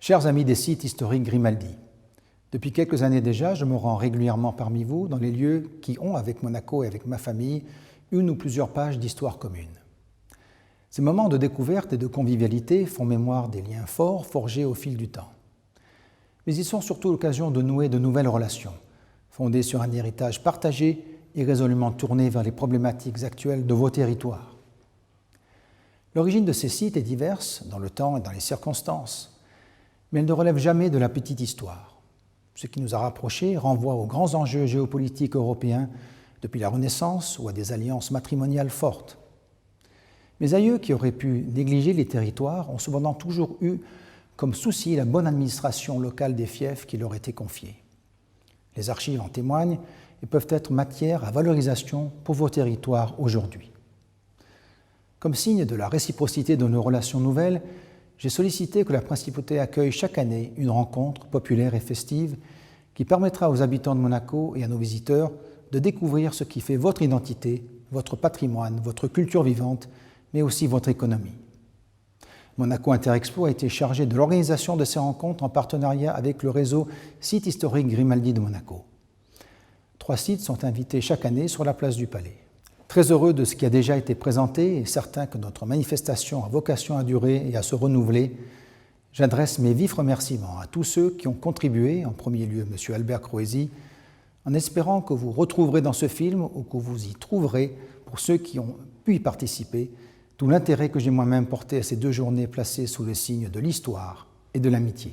Chers amis des sites historiques Grimaldi, depuis quelques années déjà, je me rends régulièrement parmi vous dans les lieux qui ont, avec Monaco et avec ma famille, une ou plusieurs pages d'histoire commune. Ces moments de découverte et de convivialité font mémoire des liens forts forgés au fil du temps. Mais ils sont surtout l'occasion de nouer de nouvelles relations, fondées sur un héritage partagé et résolument tourné vers les problématiques actuelles de vos territoires. L'origine de ces sites est diverse dans le temps et dans les circonstances, mais elle ne relève jamais de la petite histoire. Ce qui nous a rapprochés renvoie aux grands enjeux géopolitiques européens depuis la Renaissance ou à des alliances matrimoniales fortes. Mes aïeux qui auraient pu négliger les territoires ont cependant toujours eu comme souci la bonne administration locale des fiefs qui leur étaient confiés. Les archives en témoignent et peuvent être matière à valorisation pour vos territoires aujourd'hui. Comme signe de la réciprocité de nos relations nouvelles, j'ai sollicité que la Principauté accueille chaque année une rencontre populaire et festive qui permettra aux habitants de Monaco et à nos visiteurs de découvrir ce qui fait votre identité, votre patrimoine, votre culture vivante, mais aussi votre économie. Monaco Interexpo a été chargé de l'organisation de ces rencontres en partenariat avec le réseau Sites historiques Grimaldi de Monaco. 3 sites sont invités chaque année sur la place du Palais. Très heureux de ce qui a déjà été présenté et certain que notre manifestation a vocation à durer et à se renouveler, j'adresse mes vifs remerciements à tous ceux qui ont contribué, en premier lieu M. Albert Croesi, en espérant que vous retrouverez dans ce film ou que vous y trouverez, pour ceux qui ont pu y participer, tout l'intérêt que j'ai moi-même porté à ces 2 journées placées sous le signe de l'histoire et de l'amitié.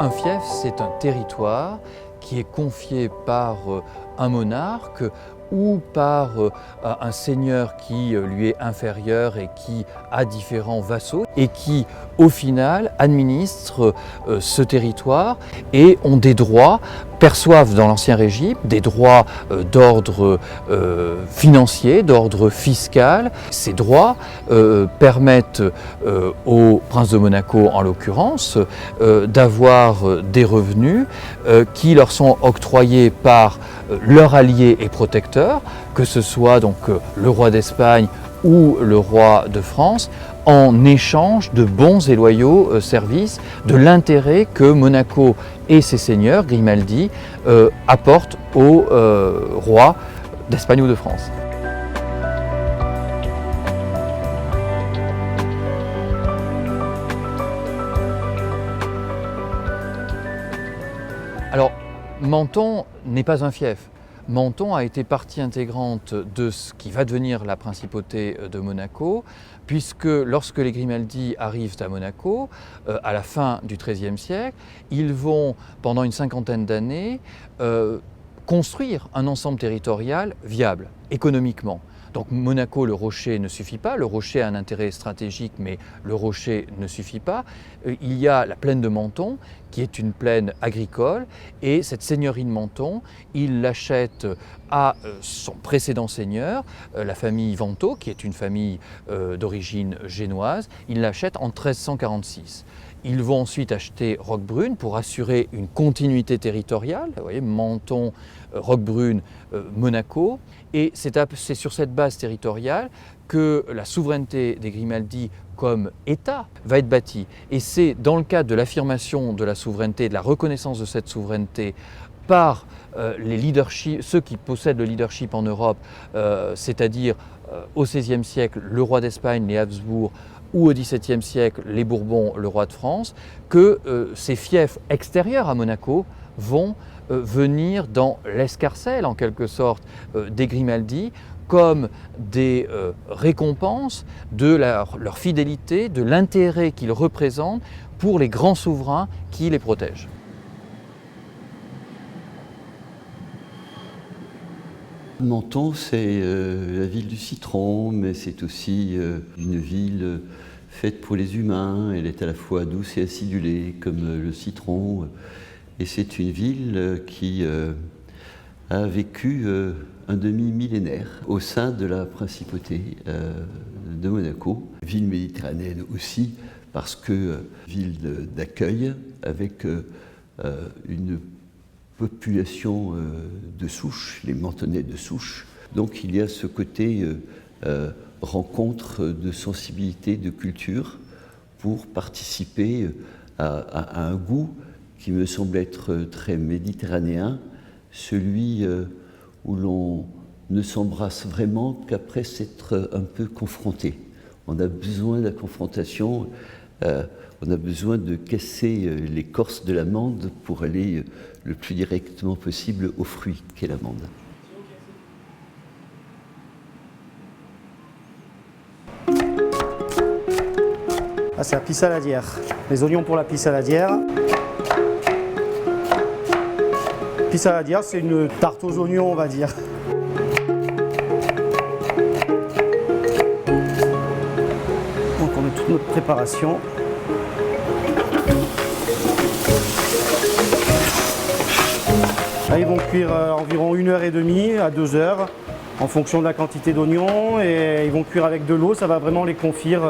Un fief, c'est un territoire qui est confié par un monarque ou par un seigneur qui lui est inférieur et qui a différents vassaux et qui, au final, administrent ce territoire et ont des droits, perçoivent dans l'Ancien Régime des droits d'ordre financier, d'ordre fiscal. Ces droits permettent au prince de Monaco, en l'occurrence, d'avoir des revenus qui leur sont octroyés par leur allié et protecteur, que ce soit donc le roi d'Espagne ou le roi de France, en échange de bons et loyaux services, de l'intérêt que Monaco et ses seigneurs, Grimaldi, apportent au roi d'Espagne ou de France. Alors, Menton n'est pas un fief. Menton a été partie intégrante de ce qui va devenir la principauté de Monaco, puisque lorsque les Grimaldi arrivent à Monaco, à la fin du XIIIe siècle, ils vont, pendant une 50aine d'années, construire un ensemble territorial viable, économiquement. Donc Monaco, le rocher ne suffit pas, le rocher a un intérêt stratégique, mais le rocher ne suffit pas. Il y a la plaine de Menton, qui est une plaine agricole, et cette seigneurie de Menton, il l'achète à son précédent seigneur, la famille Vento, qui est une famille d'origine génoise, il l'achète en 1346. Ils vont ensuite acheter Roquebrune pour assurer une continuité territoriale, vous voyez, Menton, Roquebrune, Monaco. Et c'est sur cette base territoriale que la souveraineté des Grimaldi comme État va être bâtie. Et c'est dans le cadre de l'affirmation de la souveraineté, de la reconnaissance de cette souveraineté par ceux qui possèdent le leadership en Europe, c'est-à-dire au XVIe siècle, le roi d'Espagne, les Habsbourg, ou au XVIIe siècle, les Bourbons, le roi de France, que ces fiefs extérieurs à Monaco vont venir dans l'escarcelle, en quelque sorte, des Grimaldi, comme des récompenses de leur fidélité, de l'intérêt qu'ils représentent pour les grands souverains qui les protègent. Menton, c'est la ville du citron, mais c'est aussi une ville faite pour les humains. Elle est à la fois douce et acidulée, comme le citron. Et c'est une ville qui a vécu un demi-millénaire au sein de la principauté de Monaco. Ville méditerranéenne aussi, parce que ville d'accueil avec une population de souche, les Mentonnais de souche. Donc il y a ce côté rencontre de sensibilité, de culture, pour participer à un goût qui me semble être très méditerranéen, celui où l'on ne s'embrasse vraiment qu'après s'être un peu confronté. On a besoin de la confrontation, on a besoin de casser l'écorce de l'amande pour aller le plus directement possible au fruit qu'est l'amande. Ah, c'est la pissaladière. Les oignons pour la pissaladière. Pissaladière, c'est une tarte aux oignons, on va dire. Donc on met toute notre préparation. Là, ils vont cuire environ 1h30 à 2h en fonction de la quantité d'oignons, et ils vont cuire avec de l'eau, ça va vraiment les confire.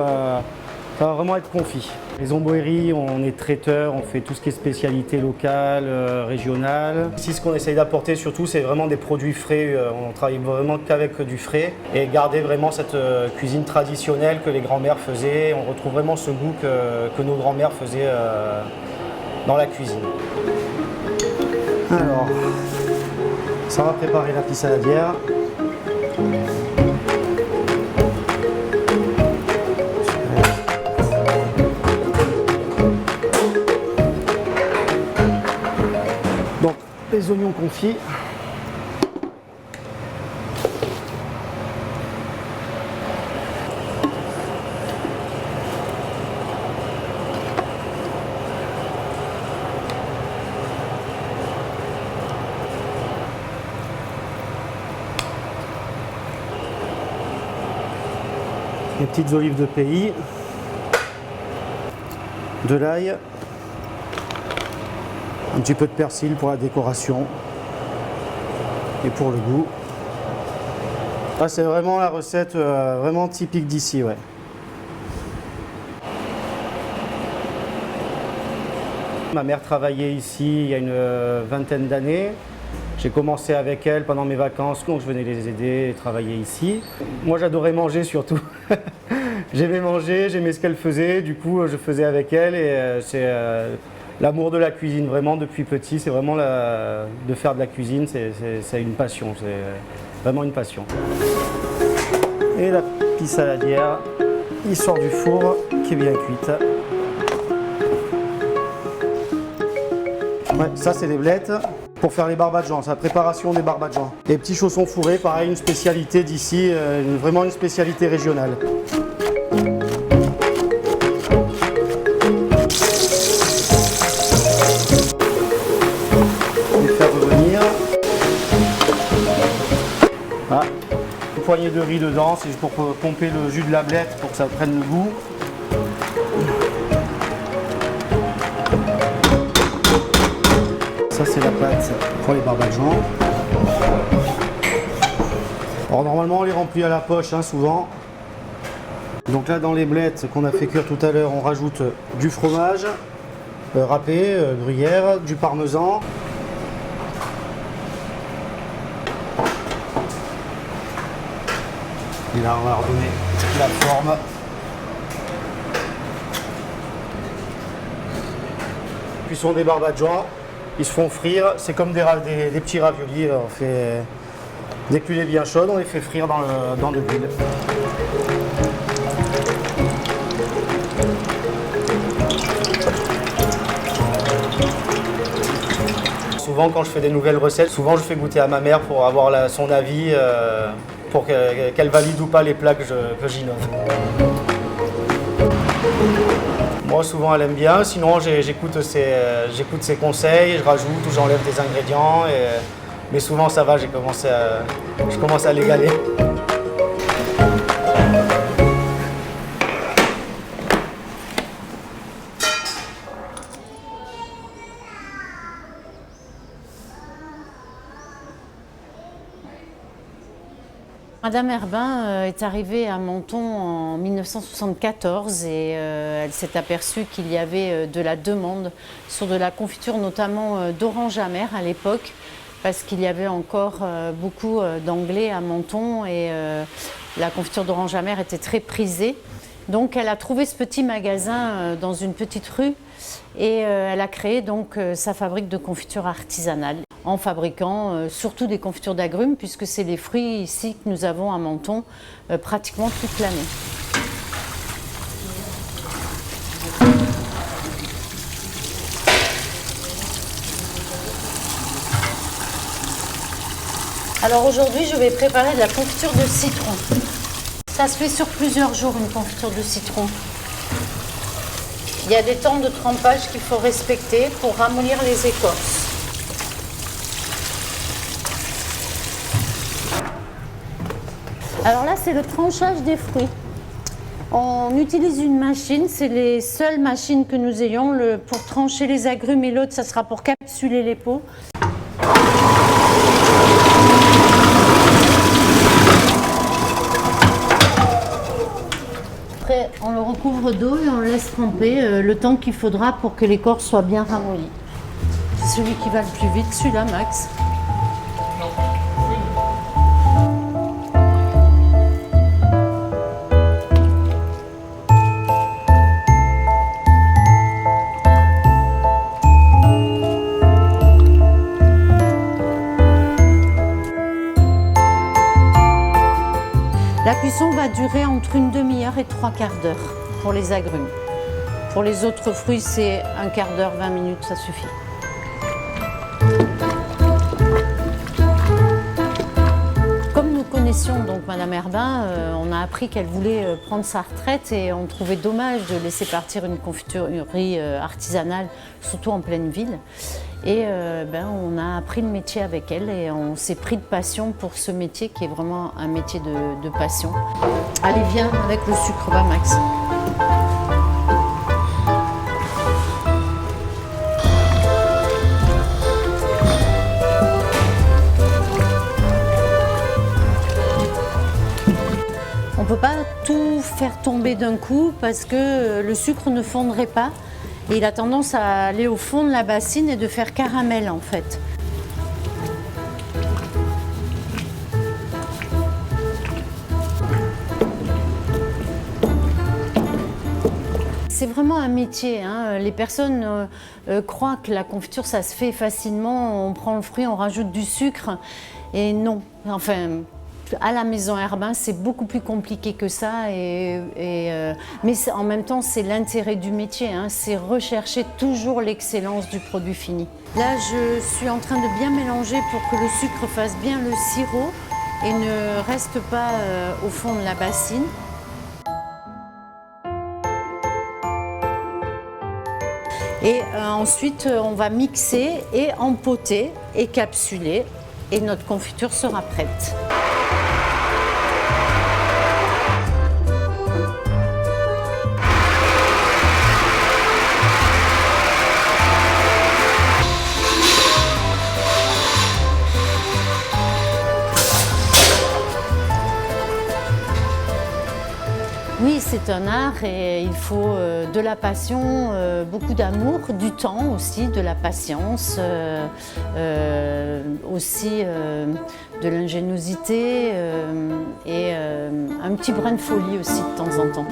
Ça va vraiment être confit. Les omboiries, on est traiteur, on fait tout ce qui est spécialité locale, régionale. Ici, ce qu'on essaye d'apporter surtout, c'est vraiment des produits frais. On travaille vraiment qu'avec du frais et garder vraiment cette cuisine traditionnelle que les grands-mères faisaient. On retrouve vraiment ce goût que nos grands-mères faisaient dans la cuisine. Alors, ça va préparer la pissaladière. Donc, les oignons confits. Les petites olives de pays, de l'ail, un petit peu de persil pour la décoration et pour le goût. Ah, c'est vraiment la recette vraiment typique d'ici, ouais. Ma mère travaillait ici il y a une vingtaine d'années. J'ai commencé avec elle pendant mes vacances, donc je venais les aider et travailler ici. Moi, j'adorais manger surtout. J'aimais manger, j'aimais ce qu'elle faisait, du coup je faisais avec elle, et c'est l'amour de la cuisine, vraiment depuis petit, c'est vraiment de faire de la cuisine, c'est une passion, c'est vraiment une passion. Et la pissaladière, il sort du four qui est bien cuite. Ouais, ça c'est les blettes pour faire les barbadjans, c'est la préparation des barbadjans. Les petits chaussons fourrés, pareil, une spécialité d'ici, vraiment une spécialité régionale. Ah, une poignée de riz dedans, c'est juste pour pomper le jus de la blette pour que ça prenne le goût. Ça c'est la pâte pour les barbadjans. Alors normalement on les remplit à la poche, hein, souvent. Donc là dans les blettes qu'on a fait cuire tout à l'heure, on rajoute du fromage râpé, gruyère, du parmesan. Et là on va leur donner la forme. Cuisson des barbadjans, ils se font frire, c'est comme des petits raviolis. On fait, dès que l'huile est bien chaude, on les fait frire dans de l'huile. Souvent quand je fais des nouvelles recettes, souvent je fais goûter à ma mère pour avoir son avis, pour qu'elle valide ou pas les plats que j'innove. Moi souvent elle aime bien, sinon j'écoute ses conseils, je rajoute ou j'enlève des ingrédients, mais souvent ça va, je commence à l'égaler. Madame Herbin est arrivée à Menton en 1974 et elle s'est aperçue qu'il y avait de la demande sur de la confiture, notamment d'orange amère à l'époque, parce qu'il y avait encore beaucoup d'anglais à Menton et la confiture d'orange amère était très prisée. Donc elle a trouvé ce petit magasin dans une petite rue et elle a créé donc sa fabrique de confiture artisanale en fabriquant surtout des confitures d'agrumes puisque c'est les fruits ici que nous avons à Menton pratiquement toute l'année. Alors aujourd'hui je vais préparer de la confiture de citron. Ça se fait sur plusieurs jours, une confiture de citron. Il y a des temps de trempage qu'il faut respecter pour ramollir les écorces. Alors là, c'est le tranchage des fruits. On utilise une machine, c'est les seules machines que nous ayons pour trancher les agrumes et l'autre, ça sera pour capsuler les peaux. Après, on le recouvre d'eau et on le laisse tremper le temps qu'il faudra pour que l'écorce soit bien ramollie. C'est celui qui va le plus vite, celui-là, Max. La cuisson va durer entre une demi-heure et 3/4 d'heure pour les agrumes. Pour les autres fruits, c'est un quart d'heure, 20 minutes, ça suffit. Comme nous connaissions donc Madame Herbin, on a appris qu'elle voulait prendre sa retraite et on trouvait dommage de laisser partir une confiturerie artisanale, surtout en pleine ville. Et on a appris le métier avec elle et on s'est pris de passion pour ce métier qui est vraiment un métier de passion. Allez, viens avec le sucre, va Max. On ne peut pas tout faire tomber d'un coup parce que le sucre ne fondrait pas. Et il a tendance à aller au fond de la bassine et de faire caramel en fait. C'est vraiment un métier, hein. Les personnes croient que la confiture ça se fait facilement, on prend le fruit, on rajoute du sucre et non. Enfin, à la maison Herbin, c'est beaucoup plus compliqué que ça, mais en même temps, c'est l'intérêt du métier, hein, c'est rechercher toujours l'excellence du produit fini. Là, je suis en train de bien mélanger pour que le sucre fasse bien le sirop et ne reste pas au fond de la bassine. Et ensuite, on va mixer et empoter et capsuler et notre confiture sera prête. Oui, c'est un art et il faut de la passion, beaucoup d'amour, du temps aussi, de la patience, aussi de l'ingéniosité et un petit brin de folie aussi de temps en temps.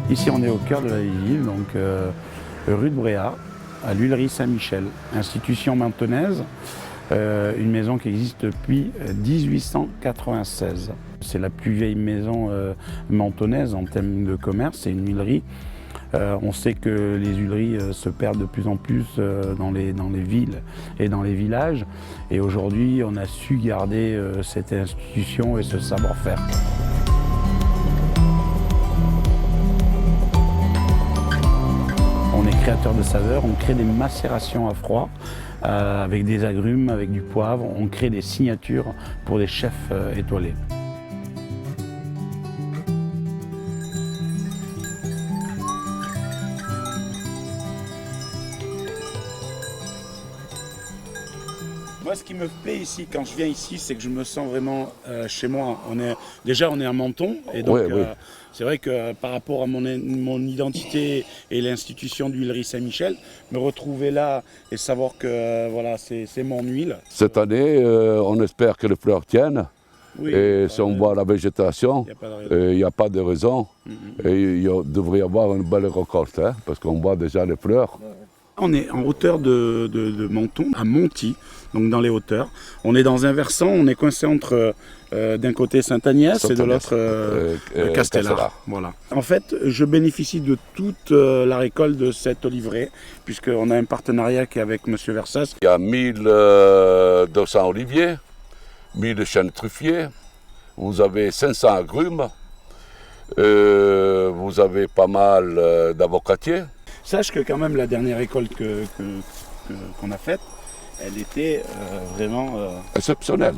Ici, on est au cœur de la ville, donc rue de Bréhat, à l'huilerie Saint-Michel, institution mentonnaise, une maison qui existe depuis 1896. C'est la plus vieille maison mentonnaise en termes de commerce, c'est une huilerie. On sait que les huileries se perdent de plus en plus dans les villes et dans les villages. Et aujourd'hui, on a su garder cette institution et ce savoir-faire. On est créateur de saveurs, on crée des macérations à froid avec des agrumes, avec du poivre. On crée des signatures pour des chefs étoilés. Moi, ce qui me plaît ici, quand je viens ici, c'est que je me sens vraiment chez moi. On est à Menton, et donc c'est vrai que par rapport à mon identité et l'institution d'Huileries Saint-Michel, me retrouver là et savoir que voilà, c'est mon huile. Cette année, on espère que les fleurs tiennent. Oui, et si on voit la végétation, il n'y a pas de raison. Et il devrait y avoir une belle récolte, hein, parce qu'on voit déjà les fleurs. On est en hauteur de Menton, à Monty, donc dans les hauteurs. On est dans un versant, on est coincé entre d'un côté Sainte-Agnès et de l'autre Castellar. Voilà. En fait, je bénéficie de toute la récolte de cet oliveraie, puisqu'on a un partenariat qui est avec M. Versas. Il y a 1200 oliviers, 1000 chênes truffiers, vous avez 500 agrumes, vous avez pas mal d'avocatiers. Sache que quand même la dernière récolte qu'on a faite, elle était vraiment exceptionnelle.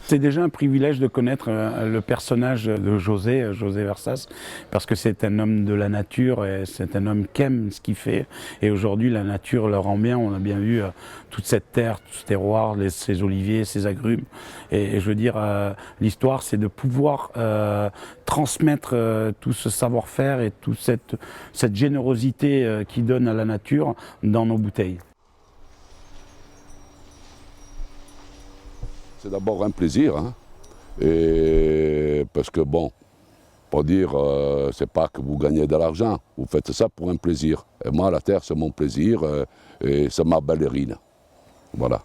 C'est déjà un privilège de connaître le personnage de José Versas, parce que c'est un homme de la nature et c'est un homme qui aime ce qu'il fait. Et aujourd'hui, la nature le rend bien. On a bien vu toute cette terre, tout ce terroir, ces oliviers, ces agrumes. Et je veux dire, l'histoire, c'est de pouvoir transmettre tout ce savoir-faire et toute cette générosité qui donne à la nature dans nos bouteilles. C'est d'abord un plaisir, hein, et parce que bon, pour dire, c'est pas que vous gagnez de l'argent, vous faites ça pour un plaisir. Et moi, la terre, c'est mon plaisir, et c'est ma ballerine. Voilà.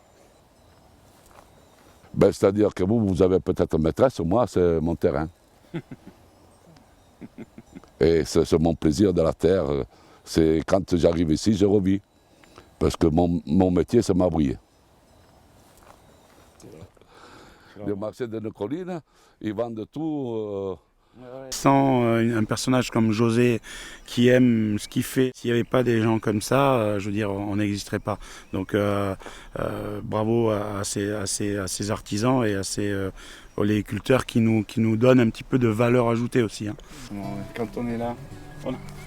Ben, c'est-à-dire que vous avez peut-être une maîtresse, moi, c'est mon terrain. Et c'est mon plaisir de la terre. C'est quand j'arrive ici, je revis. Parce que mon métier, c'est m'abrouiller. Le marché de nos collines, ils vendent tout. Sans un personnage comme José qui aime ce qu'il fait, s'il n'y avait pas des gens comme ça, je veux dire, on n'existerait pas. Donc bravo à ces artisans et à ces oléiculteurs qui nous donnent un petit peu de valeur ajoutée aussi. Hein. Quand on est là,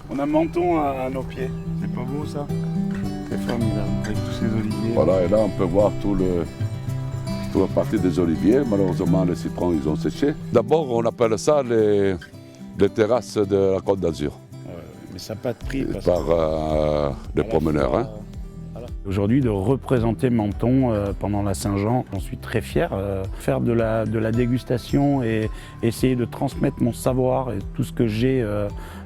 on a Menton à nos pieds. C'est pas beau ça? C'est formidable, avec tous ces oliviers. Voilà, et là on peut voir toute la partie des oliviers. Malheureusement, les citrons, ils ont séché. D'abord, on appelle ça les terrasses de la Côte d'Azur. Mais ça n'a pas de prix. Par les promeneurs. Hein. Aujourd'hui, de représenter Menton pendant la Saint-Jean, j'en suis très fier. Faire de la dégustation et essayer de transmettre mon savoir et tout ce que j'ai,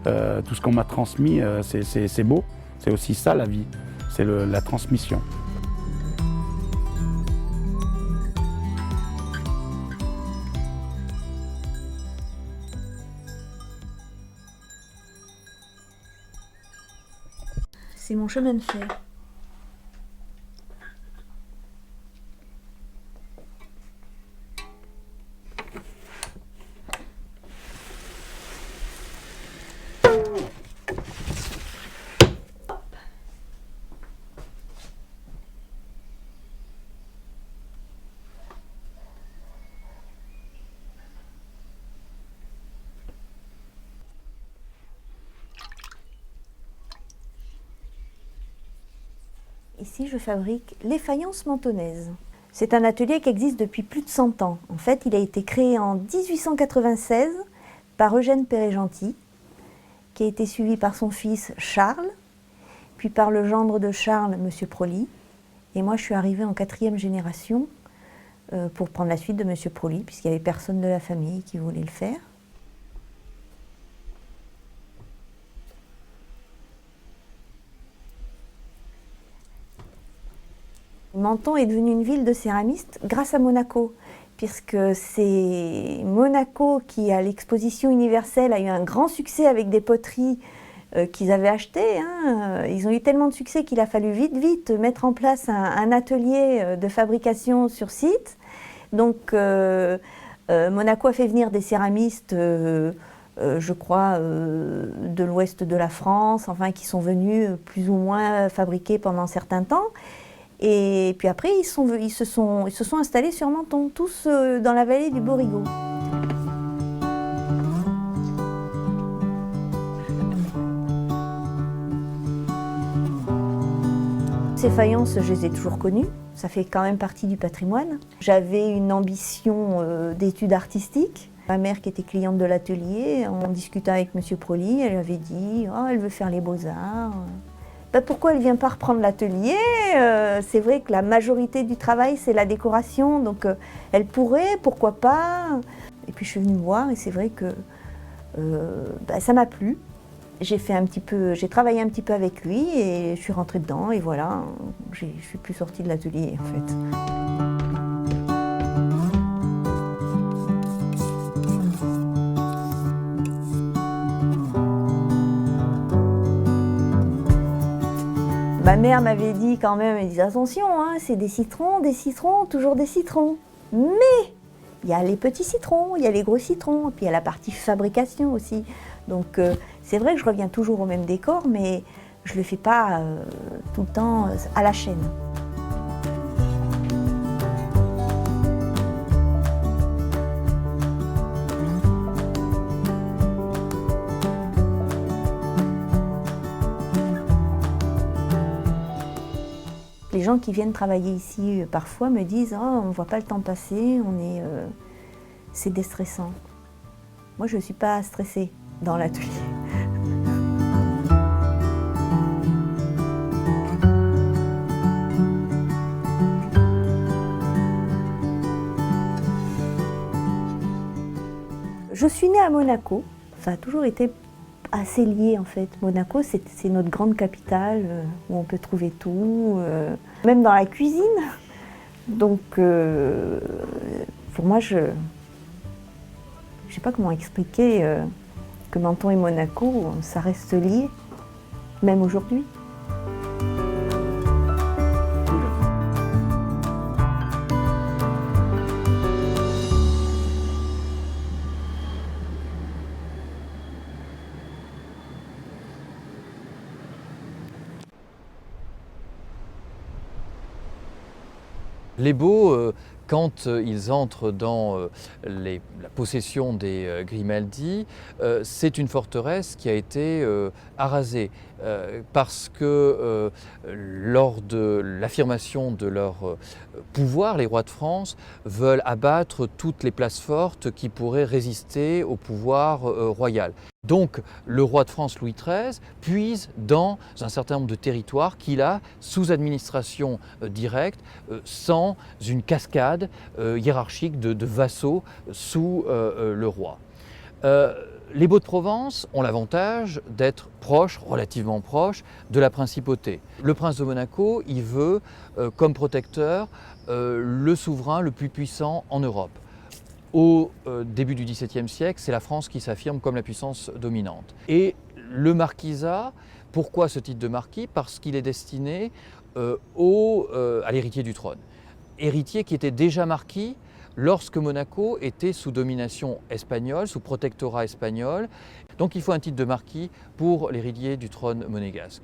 tout ce qu'on m'a transmis, c'est beau. C'est aussi ça la vie, c'est la transmission. C'est mon chemin de fer. Ici, je fabrique les faïences mentonnaises. C'est un atelier qui existe depuis plus de 100 ans. En fait, il a été créé en 1896 par Eugène Perret-Gentil, qui a été suivi par son fils Charles, puis par le gendre de Charles, M. Proli. Et moi, je suis arrivée en 4e génération pour prendre la suite de M. Proli, puisqu'il n'y avait personne de la famille qui voulait le faire. Menton est devenue une ville de céramistes grâce à Monaco, puisque c'est Monaco qui, à l'exposition universelle, a eu un grand succès avec des poteries qu'ils avaient achetées. Hein. Ils ont eu tellement de succès qu'il a fallu vite mettre en place un atelier de fabrication sur site. Donc Monaco a fait venir des céramistes, je crois, de l'ouest de la France, enfin, qui sont venus plus ou moins fabriquer pendant un certain temps. Et puis après, ils se sont installés sur Menton, tous dans la vallée du Borigo. Ces faïences, je les ai toujours connues. ça fait quand même partie du patrimoine. J'avais une ambition d'études artistiques. Ma mère qui était cliente de l'atelier, en discutant avec M. Proli, elle avait dit « Oh, elle veut faire les beaux-arts ». Ben, pourquoi elle ne vient pas reprendre l'atelier? C'est vrai que la majorité du travail, c'est la décoration, donc elle pourrait, pourquoi pas. Et puis je suis venue voir et c'est vrai que ça m'a plu. J'ai travaillé un petit peu avec lui et je suis rentrée dedans et voilà, je ne suis plus sortie de l'atelier en fait. Ma mère m'avait dit quand même, elle disait attention, hein, c'est des citrons, toujours des citrons. Mais il y a les petits citrons, il y a les gros citrons, puis il y a la partie fabrication aussi. Donc c'est vrai que je reviens toujours au même décor, mais je ne le fais pas tout le temps à la chaîne. Les gens qui viennent travailler ici parfois me disent « Oh, on ne voit pas le temps passer, c'est déstressant ». Moi, je ne suis pas stressée dans l'atelier. Je suis née à Monaco, ça a toujours été assez lié en fait. Monaco, c'est notre grande capitale où on peut trouver tout, même dans la cuisine. Donc, pour moi, je ne sais pas comment expliquer que Menton et Monaco, ça reste lié, même aujourd'hui. Les Baux, quand ils entrent dans la possession des Grimaldi, c'est une forteresse qui a été arasée parce que lors de l'affirmation de leur pouvoir, les rois de France veulent abattre toutes les places fortes qui pourraient résister au pouvoir royal. Donc le roi de France Louis XIII puise dans un certain nombre de territoires qu'il a sous administration directe, sans une cascade hiérarchique de vassaux sous le roi. Les Baux de Provence ont l'avantage d'être proches, relativement proches, de la principauté. Le prince de Monaco, il veut comme protecteur le souverain le plus puissant en Europe. Au début du XVIIe siècle, c'est la France qui s'affirme comme la puissance dominante. Et le marquisat, pourquoi ce titre de marquis? Parce qu'il est destiné à l'héritier du trône. Héritier qui était déjà marquis lorsque Monaco était sous domination espagnole, sous protectorat espagnol. Donc il faut un titre de marquis pour l'héritier du trône monégasque.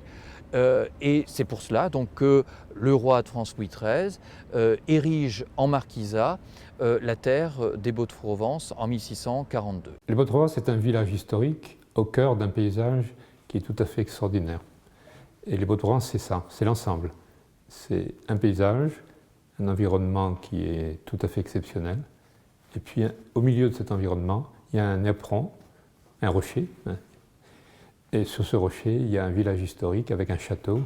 Et c'est pour cela donc, que le roi de France Louis XIII érige en marquisat la terre des Baux de Provence en 1642. Les Baux de Provence est un village historique au cœur d'un paysage qui est tout à fait extraordinaire. Et les Baux de Provence, c'est ça, c'est l'ensemble. C'est un paysage, un environnement qui est tout à fait exceptionnel. Et puis au milieu de cet environnement, il y a un éperon, un rocher. Et sur ce rocher, il y a un village historique avec un château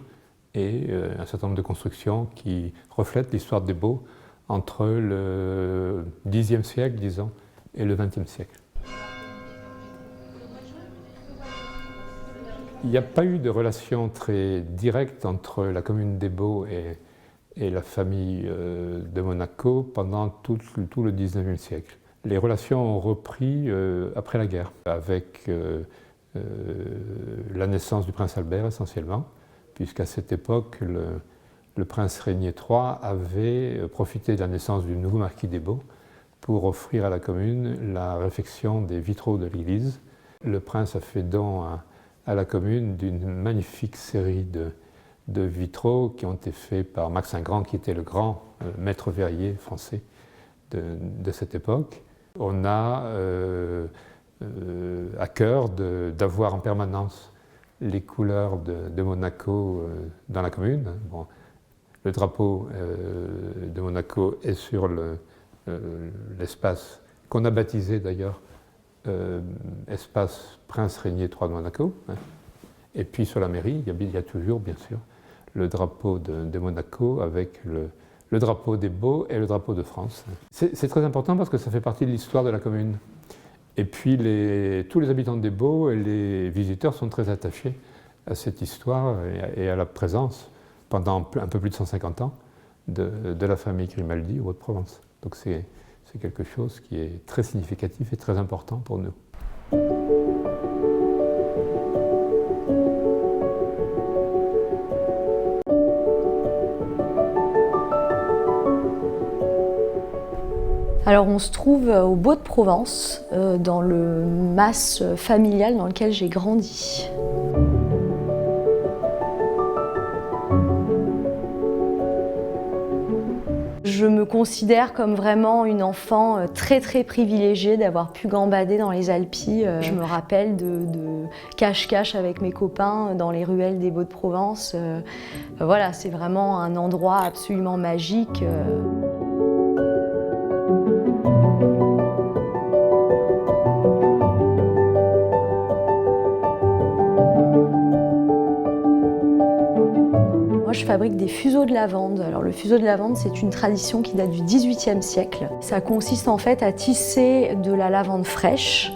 et un certain nombre de constructions qui reflètent l'histoire des Baux entre le Xe siècle, disons, et le XXe siècle. Il n'y a pas eu de relation très directe entre la commune des Baux et la famille de Monaco pendant tout le XIXe siècle. Les relations ont repris après la guerre, avec la naissance du prince Albert essentiellement, puisqu'à cette époque, le prince Régnier III avait profité de la naissance du nouveau marquis des Baux pour offrir à la commune la réfection des vitraux de l'église. Le prince a fait don à la commune d'une magnifique série de vitraux qui ont été faits par Max Ingrand, qui était le grand maître verrier français de cette époque. On a à cœur d'avoir en permanence les couleurs de Monaco dans la commune. Bon, Le drapeau de Monaco est sur l'espace qu'on a baptisé d'ailleurs espace Prince Régnier III de Monaco. Hein. Et puis sur la mairie, il y a toujours, bien sûr, le drapeau de Monaco avec le drapeau des Baux et le drapeau de France. C'est très important parce que ça fait partie de l'histoire de la commune. Et puis tous les habitants des Baux et les visiteurs sont très attachés à cette histoire et à la présence, pendant un peu plus de 150 ans, de la famille Grimaldi au Haute-Provence. Donc c'est quelque chose qui est très significatif et très important pour nous. Alors on se trouve au Baux de Provence, dans le mas familial dans lequel j'ai grandi. Je me considère comme vraiment une enfant très privilégiée d'avoir pu gambader dans les Alpilles. Je me rappelle de cache-cache avec mes copains dans les ruelles des Baux de Provence. Voilà, c'est vraiment un endroit absolument magique. Moi, je fabrique des fuseaux de lavande. Alors, le fuseau de lavande, c'est une tradition qui date du XVIIIe siècle. Ça consiste en fait à tisser de la lavande fraîche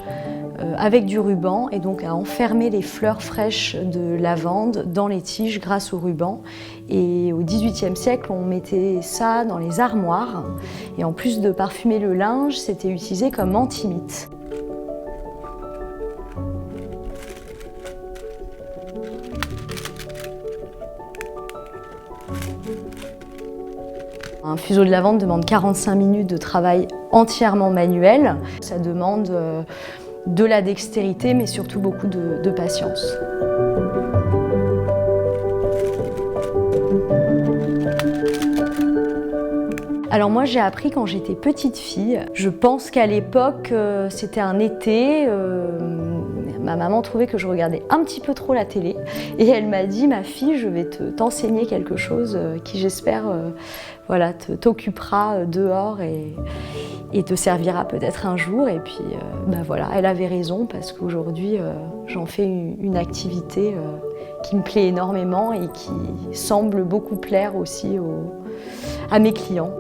avec du ruban et donc à enfermer les fleurs fraîches de lavande dans les tiges grâce au ruban. Et au XVIIIe siècle, on mettait ça dans les armoires. Et en plus de parfumer le linge, c'était utilisé comme antimite. Un fuseau de lavande demande 45 minutes de travail entièrement manuel. Ça demande de la dextérité, mais surtout beaucoup de patience. Alors moi, j'ai appris quand j'étais petite fille. Je pense qu'à l'époque, c'était un été. Ma maman trouvait que je regardais un petit peu trop la télé et elle m'a dit « Ma fille, je vais t'enseigner quelque chose qui, j'espère, voilà, t'occupera dehors et te servira peut-être un jour. » Et puis, voilà, elle avait raison parce qu'aujourd'hui, j'en fais une activité qui me plaît énormément et qui semble beaucoup plaire aussi à mes clients.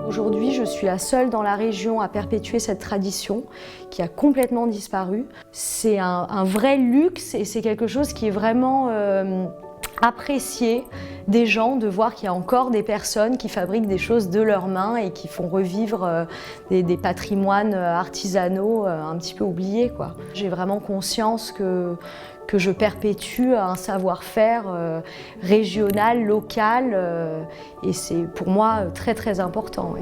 Aujourd'hui, je suis la seule dans la région à perpétuer cette tradition qui a complètement disparu. C'est un vrai luxe et c'est quelque chose qui est vraiment apprécié des gens, de voir qu'il y a encore des personnes qui fabriquent des choses de leurs mains et qui font revivre des patrimoines artisanaux un petit peu oubliés, quoi. J'ai vraiment conscience que je perpétue un savoir-faire régional, local, et c'est pour moi très important. Oui.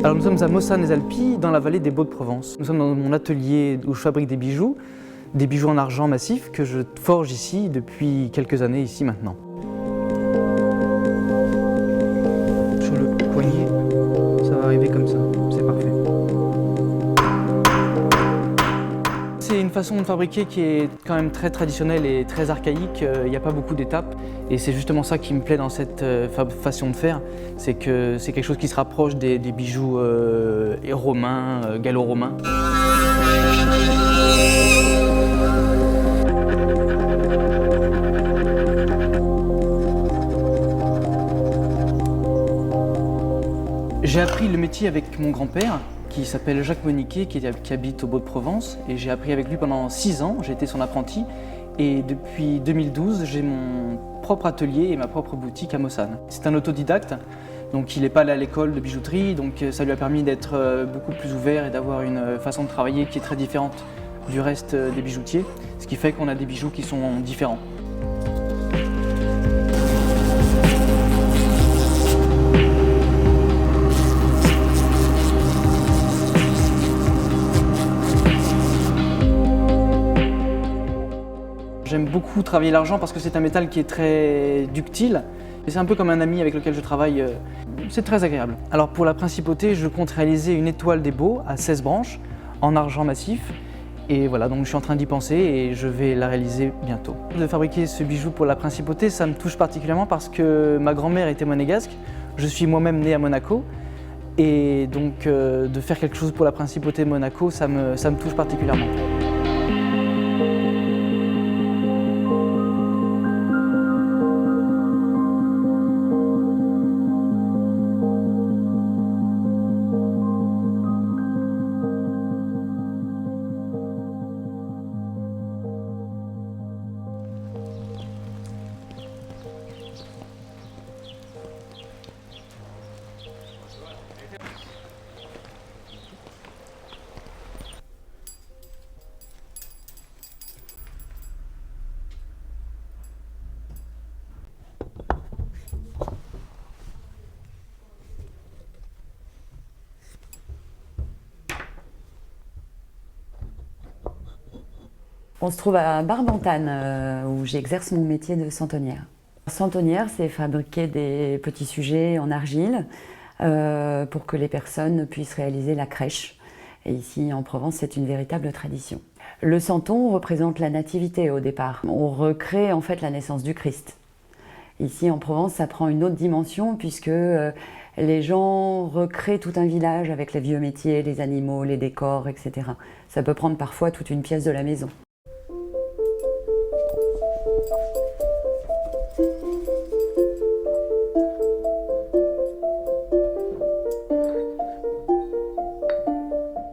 Alors nous sommes à Mossane-les-Alpilles, dans la vallée des Baux de Provence. Nous sommes dans mon atelier où je fabrique des bijoux en argent massif que je forge ici depuis quelques années, ici maintenant. Sur le poignet, ça va arriver comme ça, c'est parfait. C'est une façon de fabriquer qui est quand même très traditionnelle et très archaïque. Il n'y a pas beaucoup d'étapes et c'est justement ça qui me plaît dans cette façon de faire. C'est que c'est quelque chose qui se rapproche des bijoux romains, gallo-romains. J'ai appris le métier avec mon grand-père, qui s'appelle Jacques Moniquet, qui habite au Baux de Provence. Et j'ai appris avec lui pendant 6 ans, j'ai été son apprenti. Et depuis 2012, j'ai mon propre atelier et ma propre boutique à Mossane. C'est un autodidacte, donc il n'est pas allé à l'école de bijouterie, donc ça lui a permis d'être beaucoup plus ouvert et d'avoir une façon de travailler qui est très différente du reste des bijoutiers, ce qui fait qu'on a des bijoux qui sont différents. J'aime beaucoup travailler l'argent parce que c'est un métal qui est très ductile. Et c'est un peu comme un ami avec lequel je travaille, c'est très agréable. Alors pour la principauté, je compte réaliser une étoile des Baux à 16 branches en argent massif. Et voilà, donc je suis en train d'y penser et je vais la réaliser bientôt. De fabriquer ce bijou pour la principauté, ça me touche particulièrement parce que ma grand-mère était monégasque, je suis moi-même né à Monaco. Et donc de faire quelque chose pour la principauté de Monaco, ça me touche particulièrement. On se trouve à Barbentane, où j'exerce mon métier de santonnière. Santonnière, c'est fabriquer des petits sujets en argile pour que les personnes puissent réaliser la crèche. Et ici, en Provence, c'est une véritable tradition. Le santon représente la nativité au départ. On recrée en fait la naissance du Christ. Ici, en Provence, ça prend une autre dimension puisque les gens recréent tout un village avec les vieux métiers, les animaux, les décors, etc. Ça peut prendre parfois toute une pièce de la maison.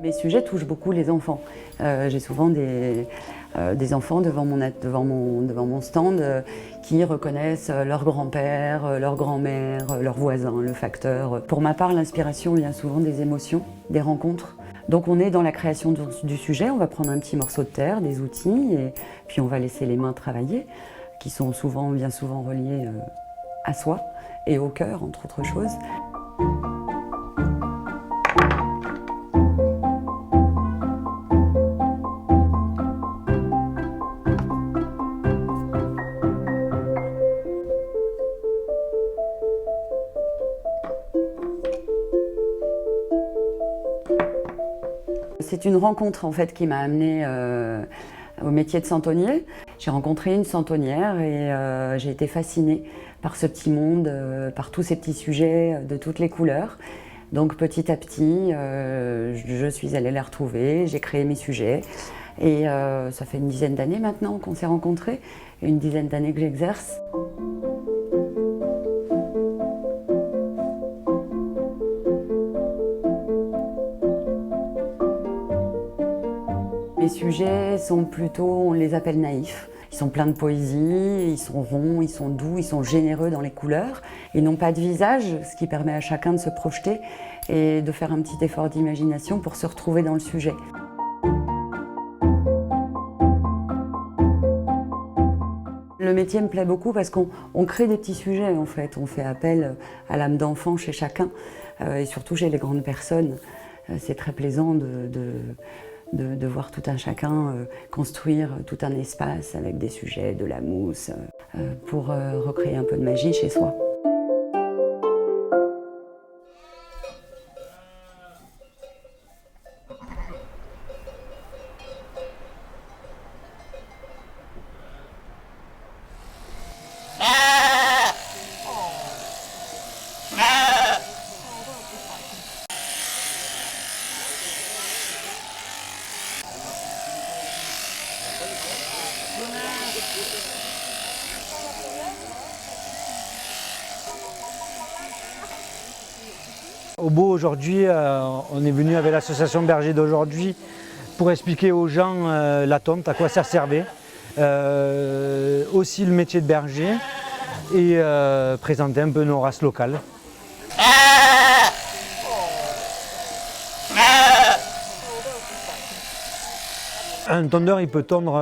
Mes sujets touchent beaucoup les enfants. J'ai souvent des enfants devant mon stand qui reconnaissent leur grand-père, leur grand-mère, leur voisin, le facteur. Pour ma part, l'inspiration vient souvent des émotions, des rencontres. Donc on est dans la création du sujet, on va prendre un petit morceau de terre, des outils, et puis on va laisser les mains travailler, qui sont bien souvent reliés à soi et au cœur, entre autres choses. C'est une rencontre en fait qui m'a amenée au métier de santonnier. J'ai rencontré une santonnière et j'ai été fascinée par ce petit monde, par tous ces petits sujets de toutes les couleurs. Donc petit à petit, je suis allée la retrouver, j'ai créé mes sujets et ça fait une dizaine d'années maintenant qu'on s'est rencontrés, une dizaine d'années que j'exerce. Mes sujets sont plutôt, on les appelle naïfs. Ils sont pleins de poésie, ils sont ronds, ils sont doux, ils sont généreux dans les couleurs. Ils n'ont pas de visage, ce qui permet à chacun de se projeter et de faire un petit effort d'imagination pour se retrouver dans le sujet. Le métier me plaît beaucoup parce qu'on crée des petits sujets en fait. On fait appel à l'âme d'enfant chez chacun et surtout chez les grandes personnes. C'est très plaisant de voir tout un chacun construire tout un espace avec des sujets, de la mousse, pour recréer un peu de magie chez soi. Au Beau, aujourd'hui, on est venu avec l'association Berger d'aujourd'hui pour expliquer aux gens la tonte, à quoi ça servait, aussi le métier de berger et présenter un peu nos races locales. Un tondeur, il peut tondre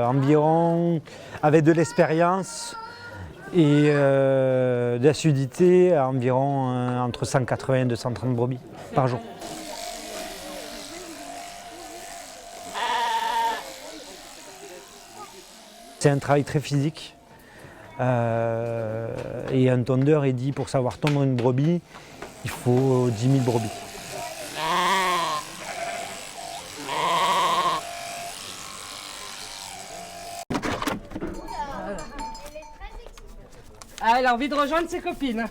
environ, avec de l'expérience et d'acidité, à environ entre 180 et 230 brebis par jour. C'est un travail très physique. Et un tondeur, il dit pour savoir tondre une brebis, il faut 10 000 brebis. Ah, elle a envie de rejoindre ses copines.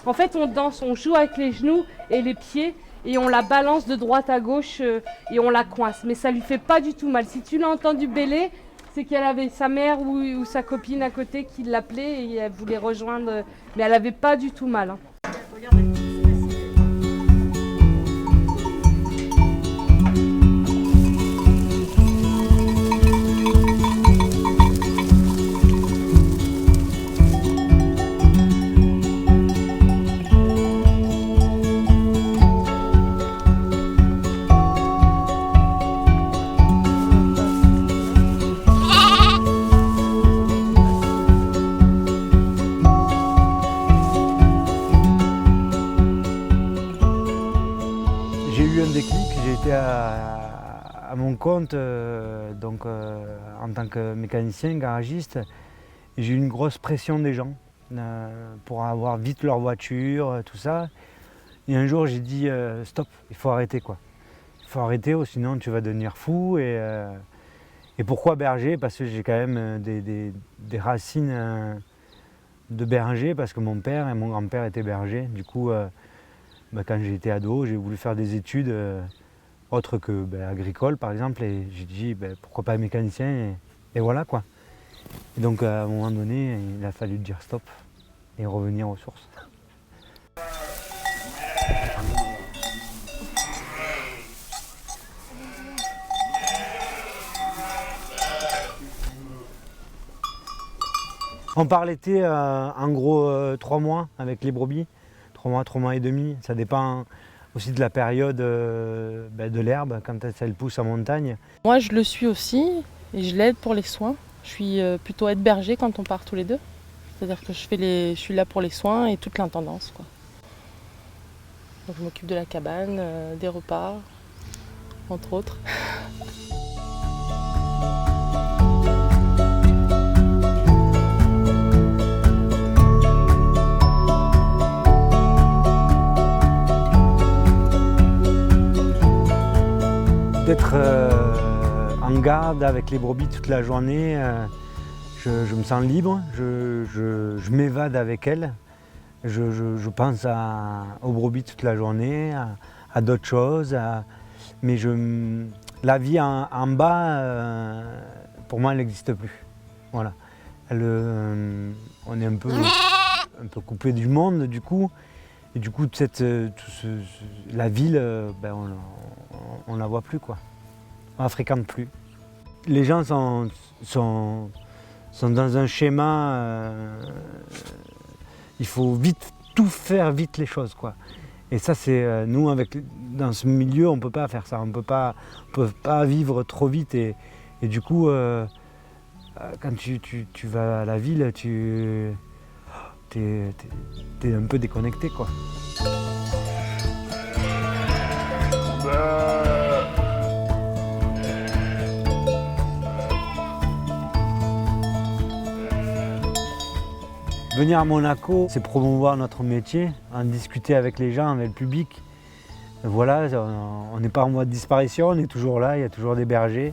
En fait, on danse, on joue avec les genoux et les pieds et on la balance de droite à gauche et on la coince. Mais ça lui fait pas du tout mal. Si tu l'as entendu bêler, c'est qu'elle avait sa mère ou sa copine à côté qui l'appelait et elle voulait rejoindre. Mais elle avait pas du tout mal. Hein. À mon compte en tant que mécanicien, garagiste, j'ai eu une grosse pression des gens pour avoir vite leur voiture, tout ça. Et un jour j'ai dit stop, il faut arrêter quoi. Il faut arrêter sinon tu vas devenir fou. Et pourquoi berger? Parce que j'ai quand même des racines de berger, parce que mon père et mon grand-père étaient bergers. Du coup, quand j'ai été ado, j'ai voulu faire des études autre que agricole par exemple, et j'ai dit pourquoi pas mécanicien, et voilà quoi. Et donc à un moment donné, il a fallu dire stop et revenir aux sources. On part l'été en gros 3 mois avec les brebis, 3 mois et demi, ça dépend aussi de la période de l'herbe, quand elle pousse en montagne. Moi je le suis aussi et je l'aide pour les soins. Je suis plutôt aide berger quand on part tous les deux. C'est-à-dire que je suis là pour les soins et toute l'intendance, quoi. Donc je m'occupe de la cabane, des repas, entre autres. D'être en garde avec les brebis toute la journée, je me sens libre, je m'évade avec elles, je pense aux brebis toute la journée, à d'autres choses, mais la vie en bas, pour moi, elle n'existe plus. Voilà. On est un peu coupé du monde du coup, et du coup la ville, on la voit plus quoi. On la fréquente plus. Les gens sont dans un schéma, il faut vite tout faire vite les choses quoi. Et ça c'est nous dans ce milieu on peut pas faire ça, on peut pas vivre trop vite et du coup quand tu vas à la ville t'es un peu déconnecté quoi. Venir à Monaco, c'est promouvoir notre métier, en discuter avec les gens, avec le public. Voilà, on n'est pas en voie de disparition, on est toujours là, il y a toujours des bergers.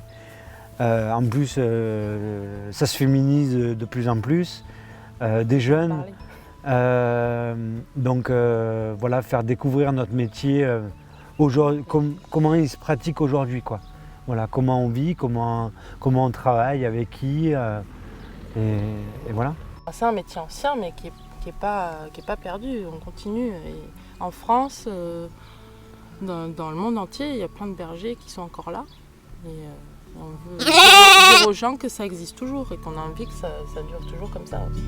En plus, ça se féminise de plus en plus, des jeunes. Donc voilà, faire découvrir notre métier, comment il se pratique aujourd'hui, quoi. Voilà, comment on vit, comment on travaille, avec qui, et voilà. C'est un métier ancien mais qui est pas perdu, on continue. Et en France, dans le monde entier, il y a plein de bergers qui sont encore là. Et on veut dire aux gens que ça existe toujours et qu'on a envie que ça dure toujours comme ça aussi.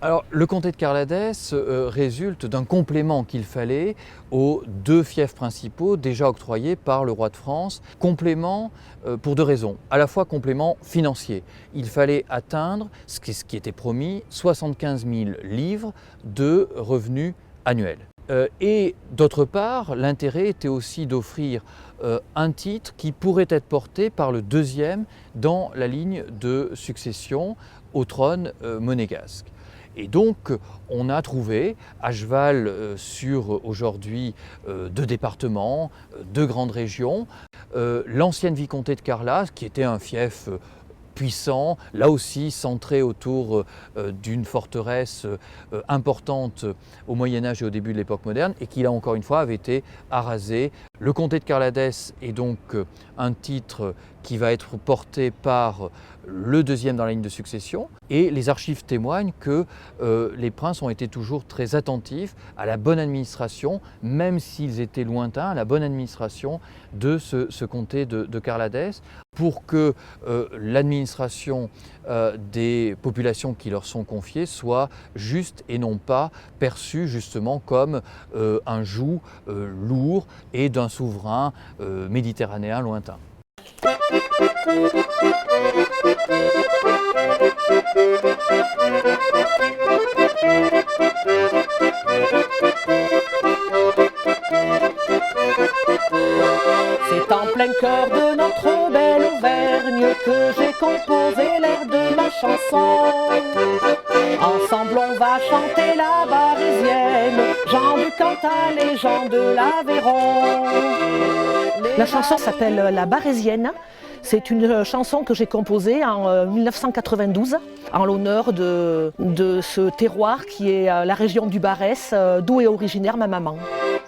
Alors, le comté de Carladès résulte d'un complément qu'il fallait aux 2 fiefs principaux déjà octroyés par le roi de France. Complément pour 2 raisons. À la fois complément financier. Il fallait atteindre, ce qui était promis, 75 000 livres de revenus annuels. Et d'autre part, l'intérêt était aussi d'offrir un titre qui pourrait être porté par le 2e dans la ligne de succession au trône monégasque. Et donc, on a trouvé, à cheval sur aujourd'hui 2 départements, 2 grandes régions, l'ancienne vicomté de Carlas, qui était un fief puissant, là aussi centré autour d'une forteresse importante au Moyen-Âge et au début de l'époque moderne, et qui là encore une fois avait été arasé. Le comté de Carladès est donc un titre qui va être porté par le 2e dans la ligne de succession, et les archives témoignent que les princes ont été toujours très attentifs à la bonne administration, même s'ils étaient lointains, à la bonne administration de ce comté de Carladès, pour que l'administration des populations qui leur sont confiées soit juste et non pas perçue justement comme un joug lourd et d'un souverain méditerranéen lointain. C'est en plein cœur de notre belle Auvergne que j'ai composé l'air de ma chanson. Ensemble on va chanter la Barésienne, Jean du Cantal et Jean de l'Aveyron. La chanson s'appelle La Barésienne. C'est une chanson que j'ai composée en 1992 en l'honneur de ce terroir qui est la région du Barès, d'où est originaire ma maman.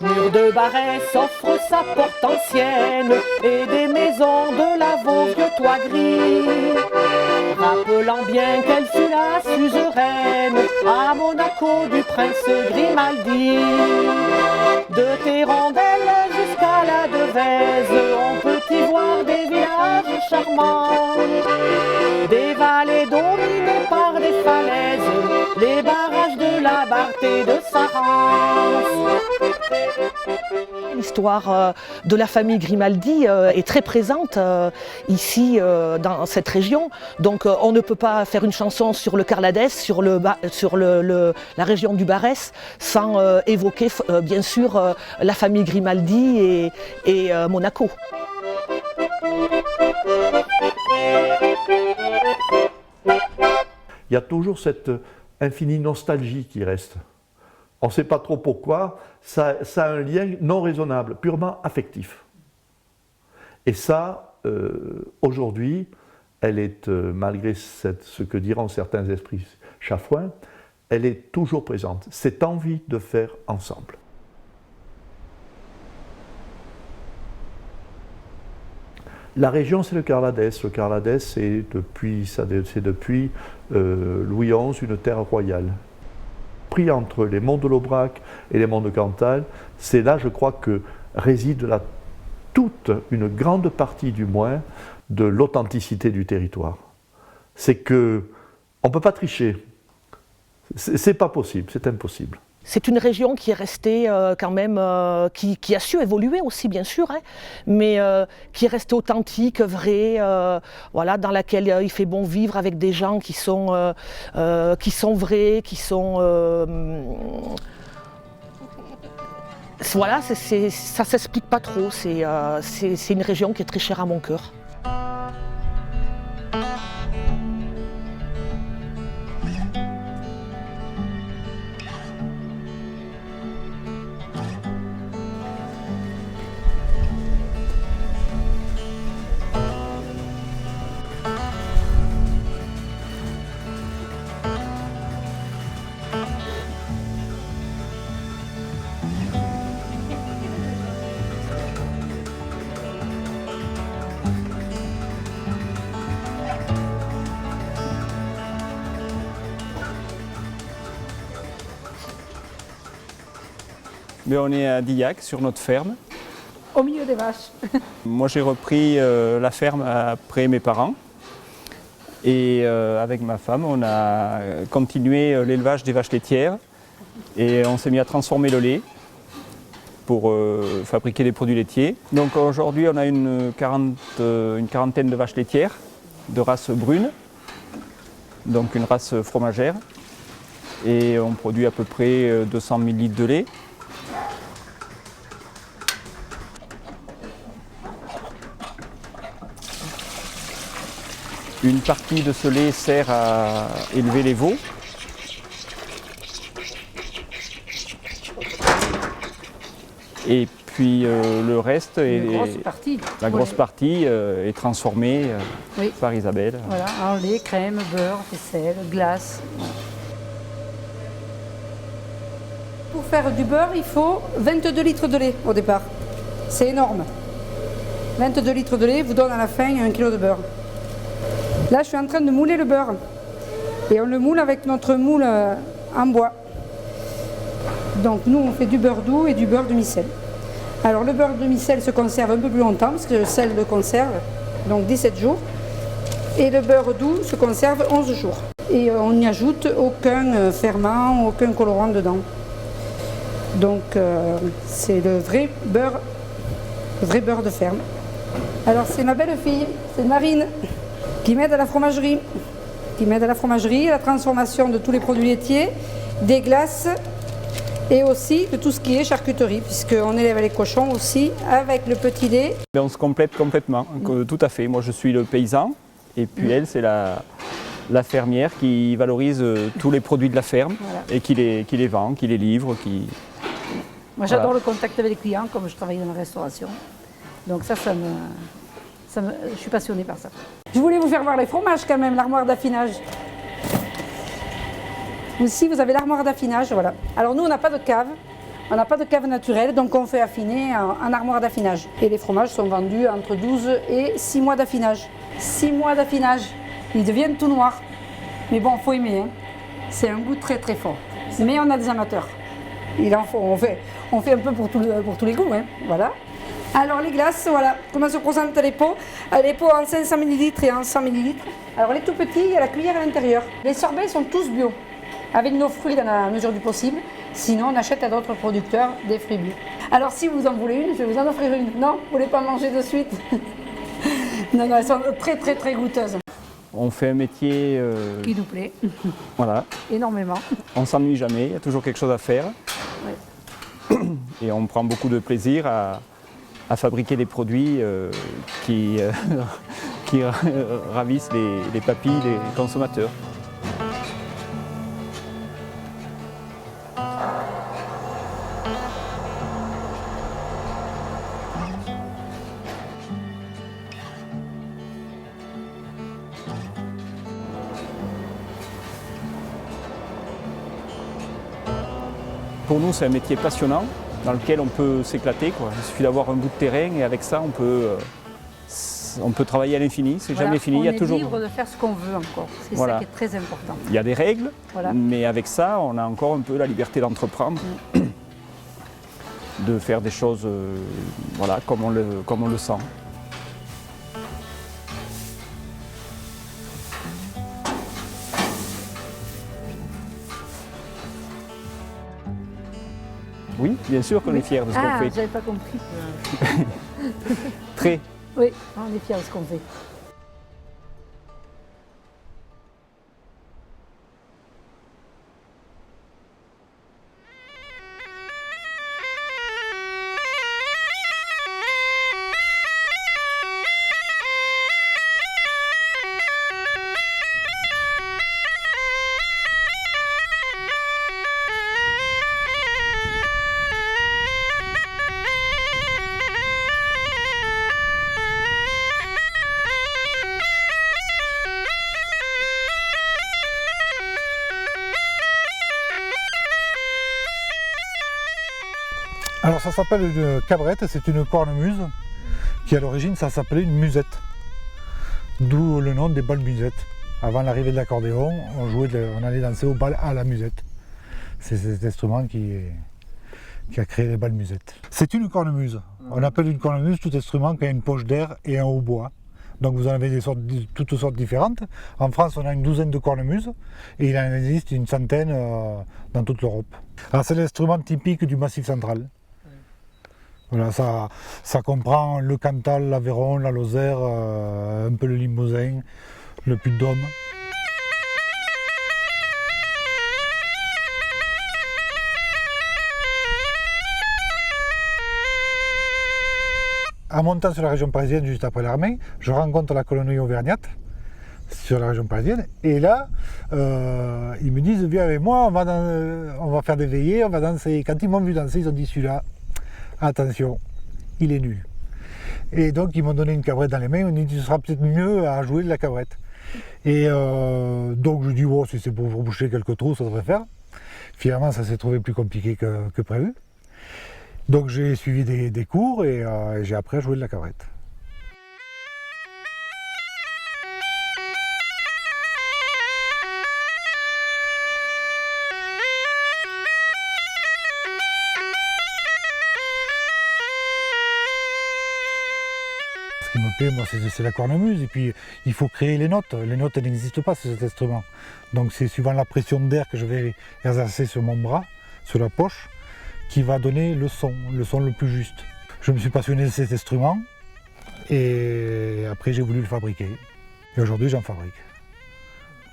Mur de Barès offre sa porte ancienne et des maisons de Lavaux vieux toit gris. Rappelant bien qu'elle fut la suzeraine à Monaco du prince Grimaldi. De Thérondelle jusqu'à la Devèze, on peut y voir des villages charmants, des vallées dominées par des falaises, les barrages de la Barthe et de Sarance. L'histoire de la famille Grimaldi est très présente ici dans cette région, donc on ne peut pas faire une chanson sur le Carladès, sur la région du Barès, sans évoquer bien sûr la famille Grimaldi et Monaco. Il y a toujours cette infinie nostalgie qui reste. On ne sait pas trop pourquoi, ça a un lien non raisonnable, purement affectif. Et ça, aujourd'hui, elle est, malgré ce que diront certains esprits chafouins, elle est toujours présente. Cette envie de faire ensemble. La région, c'est le Carladès. Le Carladès, c'est depuis Louis XI une terre royale. Pris entre les monts de l'Aubrac et les monts de Cantal, c'est là, je crois, que réside toute une grande partie, du moins, de l'authenticité du territoire. C'est que on ne peut pas tricher. C'est pas possible, c'est impossible. C'est une région qui est restée quand même, qui a su évoluer aussi bien sûr, hein, mais qui est restée authentique, vraie, voilà, dans laquelle il fait bon vivre avec des gens qui sont vrais, qui sont... voilà, ça ne s'explique pas trop, c'est une région qui est très chère à mon cœur. Mais on est à Dillac, sur notre ferme. Au milieu des vaches. Moi, j'ai repris la ferme après mes parents. Et avec ma femme, on a continué l'élevage des vaches laitières et on s'est mis à transformer le lait pour fabriquer des produits laitiers. Donc aujourd'hui, on a une quarantaine de vaches laitières de race brune, donc une race fromagère. Et on produit à peu près 200 000 litres de lait. Une partie de ce lait sert à élever les veaux. Et puis le reste, la grosse partie est transformée par Isabelle. Voilà, en lait, crème, beurre, faisselle, glace. Pour faire du beurre, il faut 22 litres de lait au départ. C'est énorme. 22 litres de lait vous donne à la fin 1 kg de beurre. Là, je suis en train de mouler le beurre. Et on le moule avec notre moule en bois. Donc nous, on fait du beurre doux et du beurre demi-sel. Alors le beurre demi-sel se conserve un peu plus longtemps parce que le sel le conserve, donc 17 jours. Et le beurre doux se conserve 11 jours. Et on n'y ajoute aucun ferment, aucun colorant dedans. Donc c'est le vrai beurre de ferme. Alors c'est ma belle-fille, c'est Marine, qui m'aide à la fromagerie. À la transformation de tous les produits laitiers, des glaces et aussi de tout ce qui est charcuterie, puisqu'on élève les cochons aussi avec le petit lait. On se complète complètement, tout à fait. Moi je suis le paysan et puis elle c'est la fermière qui valorise tous les produits de la ferme et qui les vend, qui les livre. Moi j'adore le contact avec les clients, comme je travaille dans la restauration. Donc je suis passionnée par ça. Je voulais vous faire voir les fromages quand même, l'armoire d'affinage. Ici vous avez l'armoire d'affinage, voilà. Alors nous on n'a pas de cave naturelle, donc on fait affiner en armoire d'affinage. Et les fromages sont vendus entre 12 et 6 mois d'affinage. 6 mois d'affinage, ils deviennent tout noirs. Mais bon, il faut aimer, hein. C'est un goût très très fort. Mais on a des amateurs. Il en faut, on fait un peu pour tous les goûts, hein. Voilà. Alors les glaces, voilà, comment se présentent les pots. Les pots en 500 ml et en 100 ml. Alors les tout petits, il y a la cuillère à l'intérieur. Les sorbets sont tous bio, avec nos fruits dans la mesure du possible. Sinon, on achète à d'autres producteurs des fruits bio. Alors si vous en voulez une, je vais vous en offrir une. Non, vous ne voulez pas manger de suite? Non, elles sont très très très goûteuses. On fait un métier qui nous plaît. Voilà. Énormément. On ne s'ennuie jamais, il y a toujours quelque chose à faire. Ouais. Et on prend beaucoup de plaisir à fabriquer des produits qui ravissent les papilles des consommateurs. Pour nous, c'est un métier passionnant dans lequel on peut s'éclater. Il suffit d'avoir un bout de terrain et avec ça, on peut travailler à l'infini. C'est jamais fini. On il y a toujours... est libre de faire ce qu'on veut encore. C'est ça qui est très important. Il y a des règles, mais avec ça, on a encore un peu la liberté d'entreprendre, de faire des choses comme on le sent. Oui, bien sûr qu'on est fiers de ce qu'on fait. Ah, j'avais pas compris. Très. Oui, on est fiers de ce qu'on fait. Alors ça s'appelle une cabrette, c'est une cornemuse qui à l'origine ça s'appelait une musette. D'où le nom des balles musettes. Avant l'arrivée de l'accordéon, on allait danser aux balles à la musette. C'est cet instrument qui a créé les balles musettes. C'est une cornemuse. On appelle une cornemuse tout instrument qui a une poche d'air et un hautbois. Donc vous en avez toutes sortes différentes. En France, on a une douzaine de cornemuses et il en existe une centaine dans toute l'Europe. Alors c'est l'instrument typique du Massif central. Voilà, ça comprend le Cantal, l'Aveyron, la Lozère, un peu le Limousin, le Puy-de-Dôme. En montant sur la région parisienne juste après l'armée, je rencontre la colonie auvergnate sur la région parisienne et là, ils me disent viens avec moi, on va faire des veillées, on va danser. Quand ils m'ont vu danser, ils ont dit celui-là, attention, il est nul. Et donc ils m'ont donné une cabrette dans les mains, ils m'ont dit tu seras peut-être mieux à jouer de la cabrette. Et donc je dis oh, si c'est pour boucher quelques trous, ça devrait faire. Finalement ça s'est trouvé plus compliqué que prévu. Donc j'ai suivi des cours et j'ai appris à jouer de la cabrette. Ce qui me plaît, moi, c'est la cornemuse. Et puis, il faut créer les notes. Les notes, elles n'existent pas sur cet instrument. Donc, c'est suivant la pression d'air que je vais exercer sur mon bras, sur la poche, qui va donner le son le plus juste. Je me suis passionné de cet instrument et après j'ai voulu le fabriquer. Et aujourd'hui j'en fabrique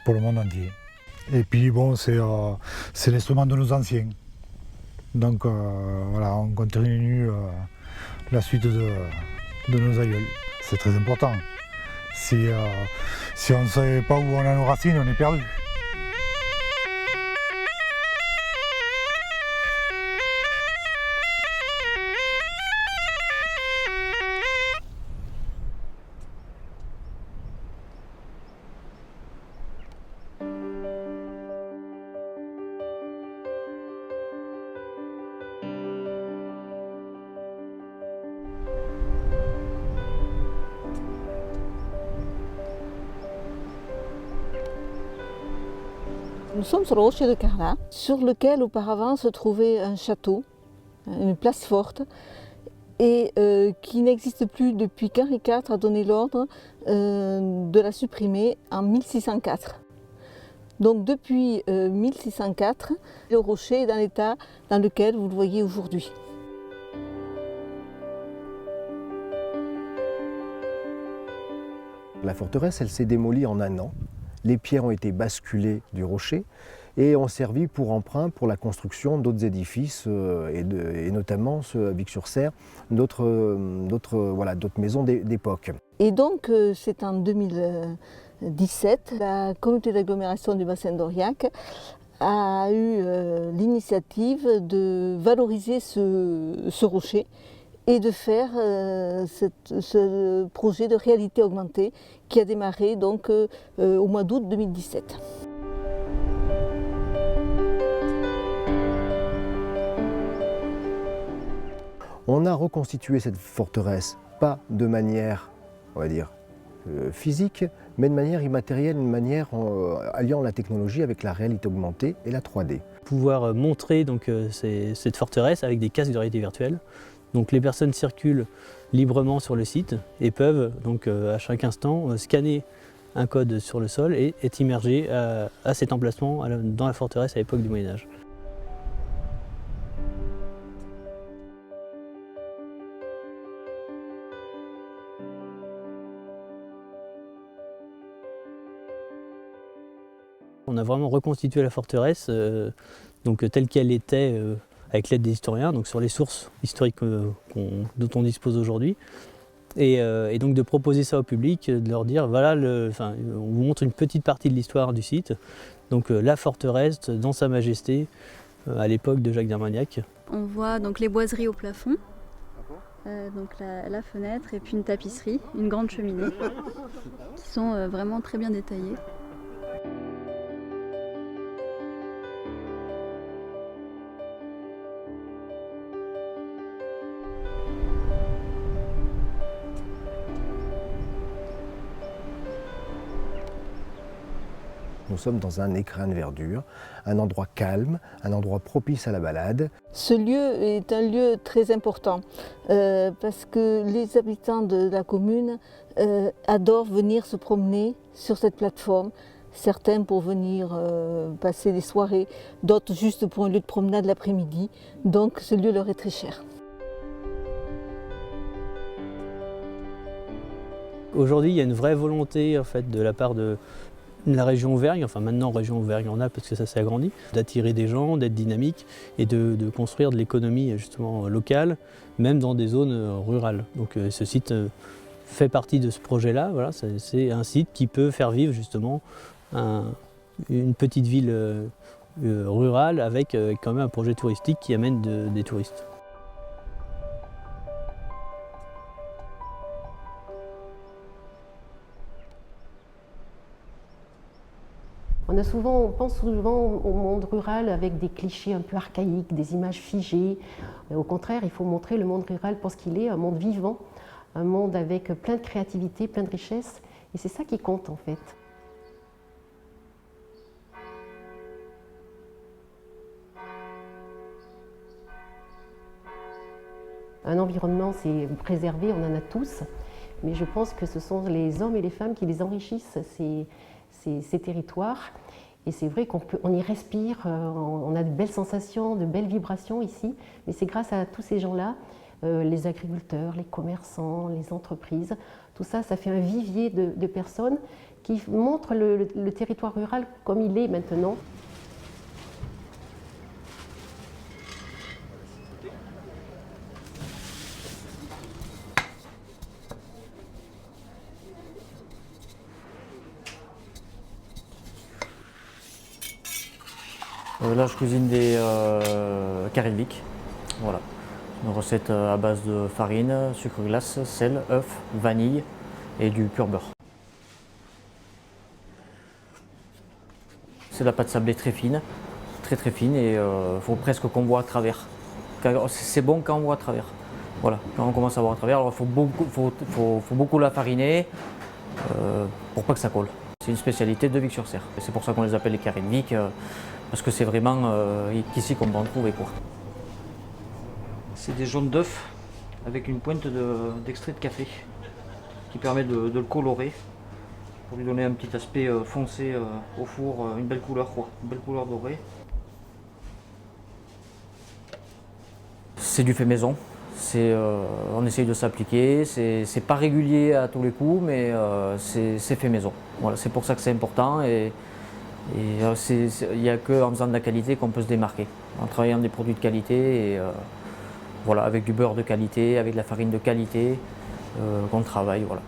pour le monde entier. Et puis bon, c'est l'instrument de nos anciens. Donc voilà, on continue la suite de nos aïeuls. C'est très important. Si on ne sait pas où on a nos racines, on est perdu. Nous sommes sur le rocher de Carlat, sur lequel auparavant se trouvait un château, une place forte, et qui n'existe plus depuis qu'Henri IV a donné l'ordre de la supprimer en 1604. Donc depuis 1604, le rocher est dans l'état dans lequel vous le voyez aujourd'hui. La forteresse, elle s'est démolie en un an. Les pierres ont été basculées du rocher et ont servi pour emprunt pour la construction d'autres édifices et notamment ceux à Vic-sur-Cère, d'autres maisons d'époque. Et donc c'est en 2017, la communauté d'agglomération du bassin d'Aurillac a eu l'initiative de valoriser ce rocher et de faire ce projet de réalité augmentée qui a démarré donc au mois d'août 2017. On a reconstitué cette forteresse, pas de manière, on va dire, physique, mais de manière immatérielle, une manière alliant la technologie avec la réalité augmentée et la 3D. Pouvoir montrer donc, cette forteresse avec des casques de réalité virtuelle. Donc les personnes circulent librement sur le site et peuvent donc à chaque instant scanner un code sur le sol et être immergés à cet emplacement dans la forteresse à l'époque du Moyen-Âge. On a vraiment reconstitué la forteresse donc, telle qu'elle était avec l'aide des historiens, donc sur les sources historiques dont on dispose aujourd'hui. Et donc de proposer ça au public, de leur dire, voilà, on vous montre une petite partie de l'histoire du site, donc la forteresse dans sa majesté à l'époque de Jacques d'Armagnac. On voit donc les boiseries au plafond, donc la fenêtre et puis une tapisserie, une grande cheminée, qui sont vraiment très bien détaillées. nous sommes dans un écrin de verdure, un endroit calme, un endroit propice à la balade. Ce lieu est un lieu très important parce que les habitants de la commune adorent venir se promener sur cette plateforme. Certains pour venir passer des soirées, d'autres juste pour un lieu de promenade l'après-midi. Donc ce lieu leur est très cher. Aujourd'hui, il y a une vraie volonté en fait, de la part de la région Auvergne, enfin maintenant région Auvergne-Rhône-Alpes parce que ça s'est agrandi, d'attirer des gens, d'être dynamique et de construire de l'économie justement locale, même dans des zones rurales. Donc ce site fait partie de ce projet-là. Voilà, c'est un site qui peut faire vivre justement une petite ville rurale avec quand même un projet touristique qui amène des touristes. On pense souvent au monde rural avec des clichés un peu archaïques, des images figées. Au contraire, il faut montrer le monde rural pour ce qu'il est, un monde vivant, un monde avec plein de créativité, plein de richesse. Et c'est ça qui compte en fait. Un environnement, c'est préservé, on en a tous. Mais je pense que ce sont les hommes et les femmes qui les enrichissent, ces territoires. Et c'est vrai qu'on y respire, on a de belles sensations, de belles vibrations ici. Mais c'est grâce à tous ces gens-là, les agriculteurs, les commerçants, les entreprises, tout ça, ça fait un vivier de personnes qui montrent le territoire rural comme il est maintenant. Là, je cuisine des carrés de Vic. Voilà. Une recette à base de farine, sucre glace, sel, œuf, vanille et du pur beurre. C'est de la pâte sablée très fine et il faut presque qu'on voit à travers. C'est bon quand on voit à travers. Voilà, quand on commence à voir à travers, alors il faut beaucoup la fariner pour pas que ça colle. C'est une spécialité de Vic-sur-Serre. C'est pour ça qu'on les appelle les carrés de Vic. Parce que c'est vraiment ici qu'on va en trouver. C'est des jaunes d'œufs avec une pointe d'extrait de café qui permet de le colorer pour lui donner un petit aspect foncé au four, une belle couleur dorée. C'est du fait maison, on essaye de s'appliquer, c'est pas régulier à tous les coups mais c'est fait maison. Voilà, c'est pour ça que c'est important. Et il n'y a qu'en faisant de la qualité qu'on peut se démarquer, en travaillant des produits de qualité et voilà, avec du beurre de qualité, avec de la farine de qualité qu'on travaille. Voilà.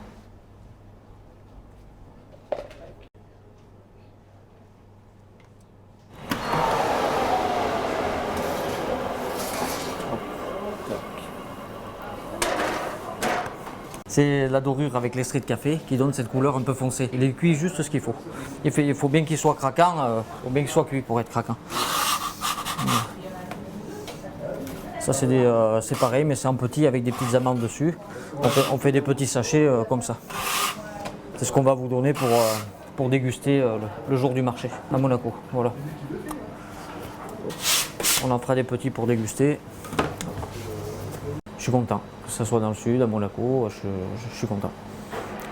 C'est la dorure avec l'extrait de café qui donne cette couleur un peu foncée. Il est cuit juste ce qu'il faut. Il faut bien qu'il soit craquant, il faut bien qu'il soit cuit pour être craquant. Ça c'est pareil mais c'est en petit avec des petites amandes dessus. On fait des petits sachets comme ça. C'est ce qu'on va vous donner pour déguster le jour du marché à Monaco. Voilà. On en fera des petits pour déguster. Je suis content. Que ce soit dans le sud, à Monaco, je suis content.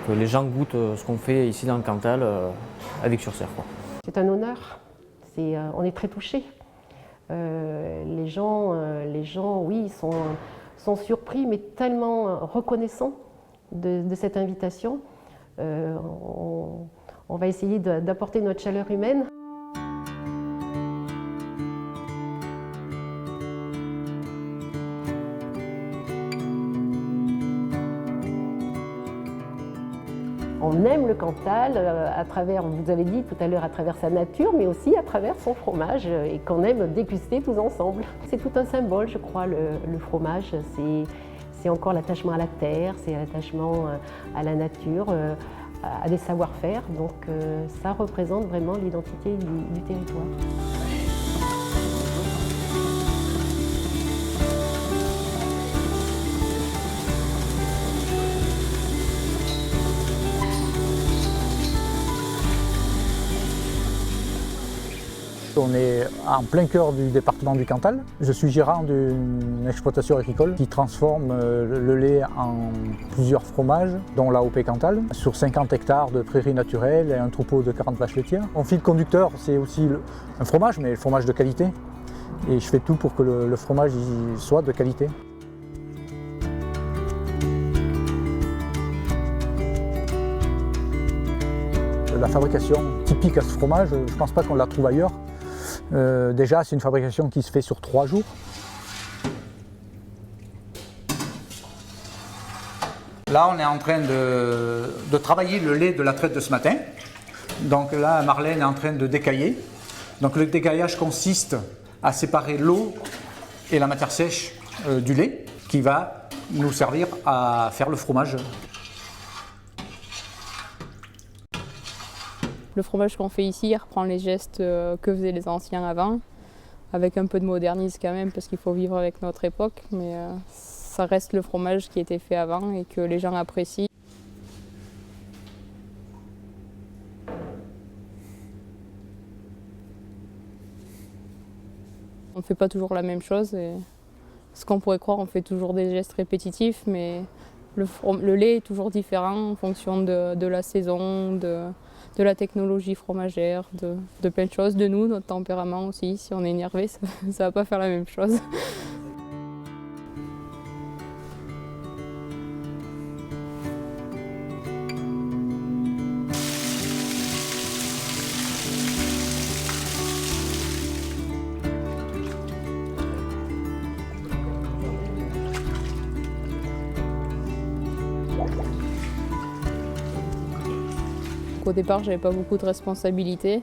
Que les gens goûtent ce qu'on fait ici dans le Cantal, à Vic-sur-Serre. C'est un honneur, on est très touchés. Les gens, oui, sont surpris, mais tellement reconnaissants de cette invitation. On va essayer d'apporter notre chaleur humaine. On aime le Cantal à travers, vous avez dit tout à l'heure, à travers sa nature, mais aussi à travers son fromage et qu'on aime déguster tous ensemble. C'est tout un symbole, je crois, le fromage. C'est encore l'attachement à la terre, c'est l'attachement à la nature, à des savoir-faire. Donc ça représente vraiment l'identité du territoire. on est en plein cœur du département du Cantal. Je suis gérant d'une exploitation agricole qui transforme le lait en plusieurs fromages, dont l'AOP Cantal, sur 50 hectares de prairies naturelles et un troupeau de 40 vaches laitières. Mon fil conducteur, c'est aussi un fromage, mais le fromage de qualité. Et je fais tout pour que le fromage soit de qualité. La fabrication typique à ce fromage, je ne pense pas qu'on la trouve ailleurs. Déjà, c'est une fabrication qui se fait sur 3 jours. Là, on est en train de travailler le lait de la traite de ce matin. Donc là, Marlène est en train de décailler. Donc le décaillage consiste à séparer l'eau et la matière sèche du lait qui va nous servir à faire le fromage. Le fromage qu'on fait ici, il reprend les gestes que faisaient les anciens avant, avec un peu de modernisme quand même, parce qu'il faut vivre avec notre époque, mais ça reste le fromage qui était fait avant et que les gens apprécient. On ne fait pas toujours la même chose, et ce qu'on pourrait croire, on fait toujours des gestes répétitifs, mais le lait est toujours différent en fonction de la saison, de la technologie fromagère, de plein de choses, de nous, notre tempérament aussi. Si on est énervé, ça ne va pas faire la même chose. Au départ, j'avais pas beaucoup de responsabilités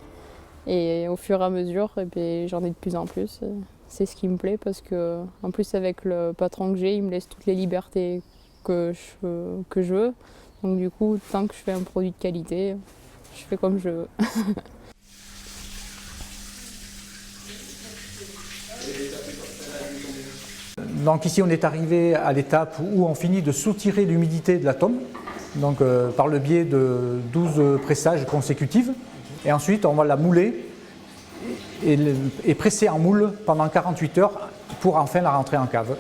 et au fur et à mesure, j'en ai de plus en plus. C'est ce qui me plaît parce que, en plus, avec le patron que j'ai, il me laisse toutes les libertés que je veux. Donc du coup, tant que je fais un produit de qualité, je fais comme je veux. Donc ici, on est arrivé à l'étape où on finit de soutirer l'humidité de la tome. Donc par le biais de 12 pressages consécutifs. Et ensuite, on va la mouler et presser en moule pendant 48 heures pour enfin la rentrer en cave.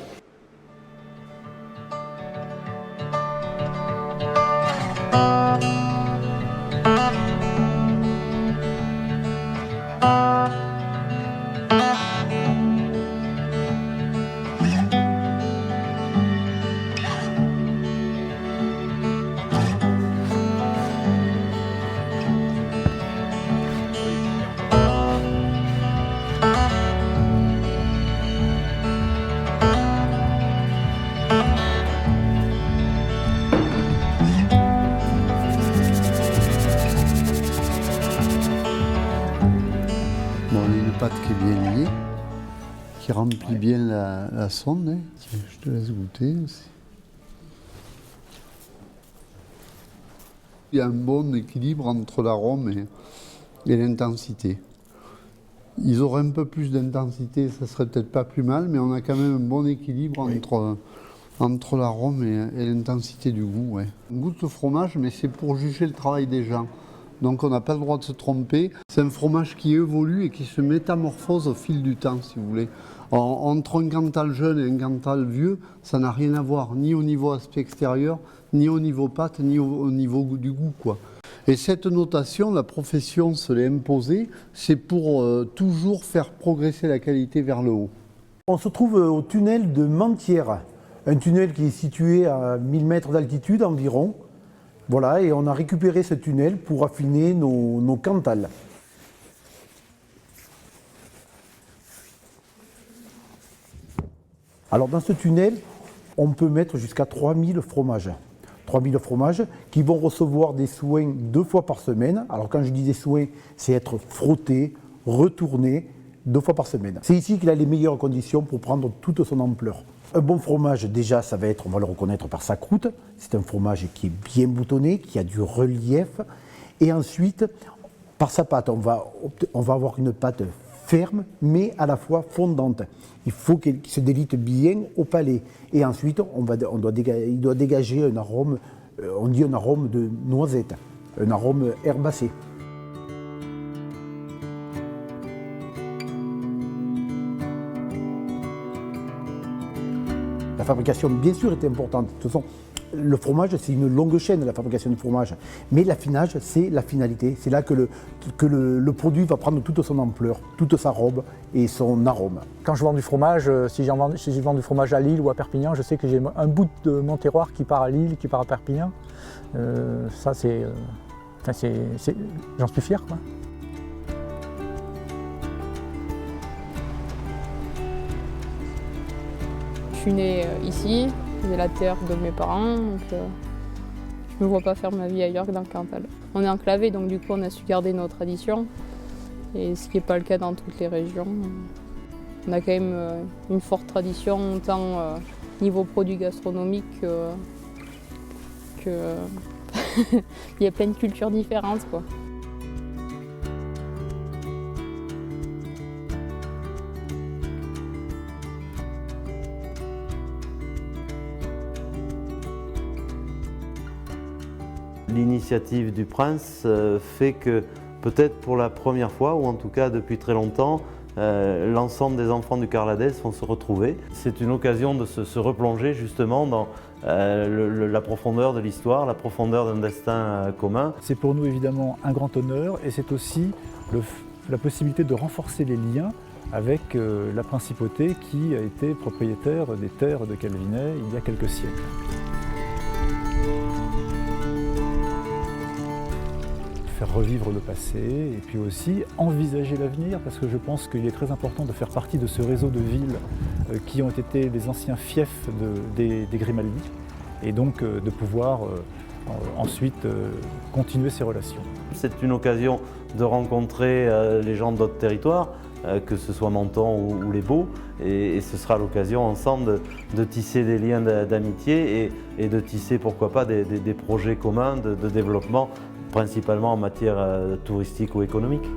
Pâte qui est bien liée, qui remplit bien la sonde. Hein. Tiens, je te laisse goûter aussi. Il y a un bon équilibre entre l'arôme et l'intensité. Ils auraient un peu plus d'intensité, ça serait peut-être pas plus mal, mais on a quand même un bon équilibre entre l'arôme et l'intensité du goût. Ouais. On goûte le fromage, mais c'est pour juger le travail des gens. Donc on n'a pas le droit de se tromper. C'est un fromage qui évolue et qui se métamorphose au fil du temps, si vous voulez. Entre un Cantal jeune et un Cantal vieux, ça n'a rien à voir, ni au niveau aspect extérieur, ni au niveau pâte, ni au niveau du goût, quoi. Et cette notation, la profession se l'est imposée, c'est pour toujours faire progresser la qualité vers le haut. On se trouve au tunnel de Mentières, un tunnel qui est situé à 1000 mètres d'altitude environ. Voilà, et on a récupéré ce tunnel pour affiner nos Cantal. Alors dans ce tunnel, on peut mettre jusqu'à 3000 fromages. 3000 fromages qui vont recevoir des soins 2 fois par semaine. Alors quand je dis des soins, c'est être frotté, retourné 2 fois par semaine. C'est ici qu'il a les meilleures conditions pour prendre toute son ampleur. Un bon fromage, déjà, ça va être, on va le reconnaître par sa croûte. C'est un fromage qui est bien boutonné, qui a du relief. Et ensuite, par sa pâte, on va avoir une pâte ferme, mais à la fois fondante. Il faut qu'elle se délite bien au palais. Et ensuite, il doit dégager un arôme, on dit un arôme de noisette, un arôme herbacé. La fabrication, bien sûr, est importante. De toute façon, le fromage, c'est une longue chaîne, la fabrication du fromage. Mais l'affinage, c'est la finalité. C'est là que le produit va prendre toute son ampleur, toute sa robe et son arôme. Quand je vends du fromage, si je vends du fromage à Lille ou à Perpignan, je sais que j'ai un bout de mon terroir qui part à Lille, qui part à Perpignan. Ça, j'en suis fier, quoi. Je suis née ici, j'ai la terre de mes parents, donc je ne me vois pas faire ma vie ailleurs que dans le Cantal. On est enclavé, donc du coup on a su garder nos traditions, et ce qui n'est pas le cas dans toutes les régions. On a quand même une forte tradition, autant niveau produits gastronomiques que il y a plein de cultures différentes, quoi. L'initiative du Prince fait que peut-être pour la première fois, ou en tout cas depuis très longtemps, l'ensemble des enfants du Carladès vont se retrouver. C'est une occasion de se replonger justement dans la profondeur de l'histoire, la profondeur d'un destin commun. C'est pour nous évidemment un grand honneur et c'est aussi la possibilité de renforcer les liens avec la principauté qui a été propriétaire des terres de Calvinet il y a quelques siècles. Faire revivre le passé et puis aussi envisager l'avenir, parce que je pense qu'il est très important de faire partie de ce réseau de villes qui ont été les anciens fiefs des Grimaldi et donc de pouvoir ensuite continuer ces relations. C'est une occasion de rencontrer les gens d'autres territoires, que ce soit Menton ou les Baux, et ce sera l'occasion ensemble de tisser des liens d'amitié et de tisser pourquoi pas des projets communs de développement, principalement en matière touristique ou économique.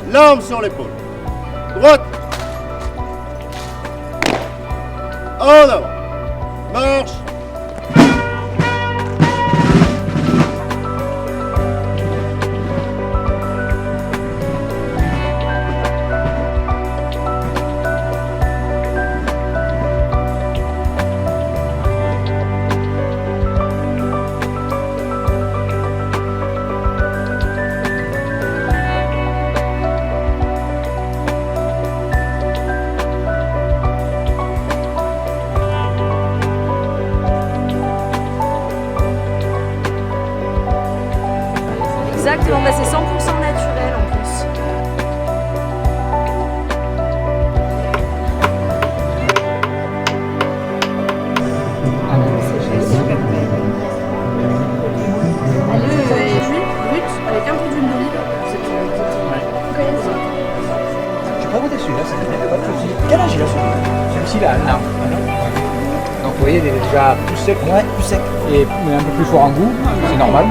L'arme sur l'épaule. Droite. En avant. Marche. Exactement, bah c'est 100% naturel en plus. L'œuf est cuit, brut, avec un peu d'huile d'olive. J'ai pas goûté celui-là, c'est pas de souci. Quel âge il a celui-là? Celui-ci là, un an. Donc vous voyez, il est déjà plus sec. Ouais, plus sec. Et un peu plus fort en goût, c'est normal.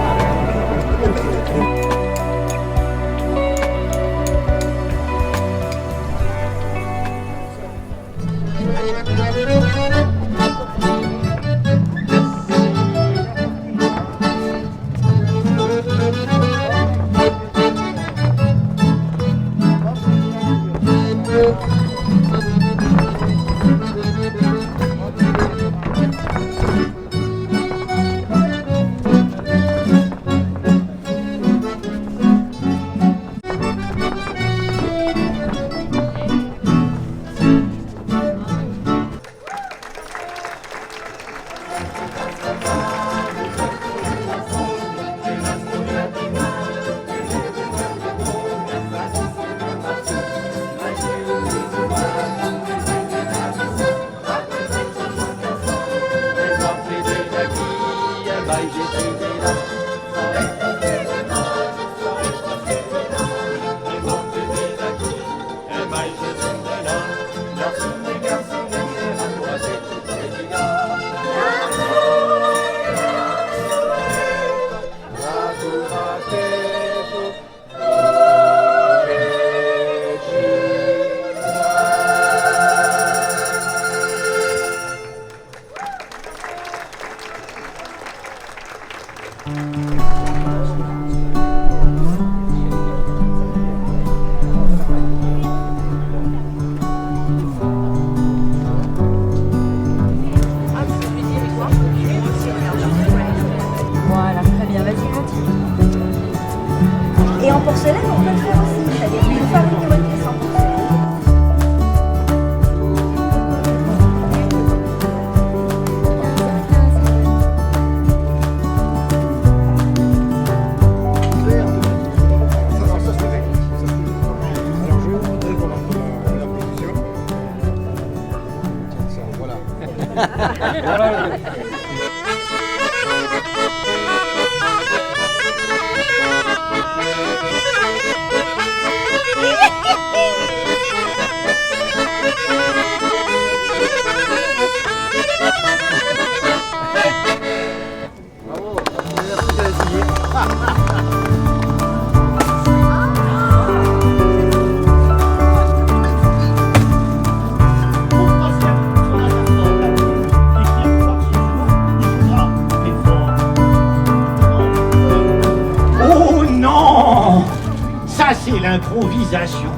C'est l'improvisation.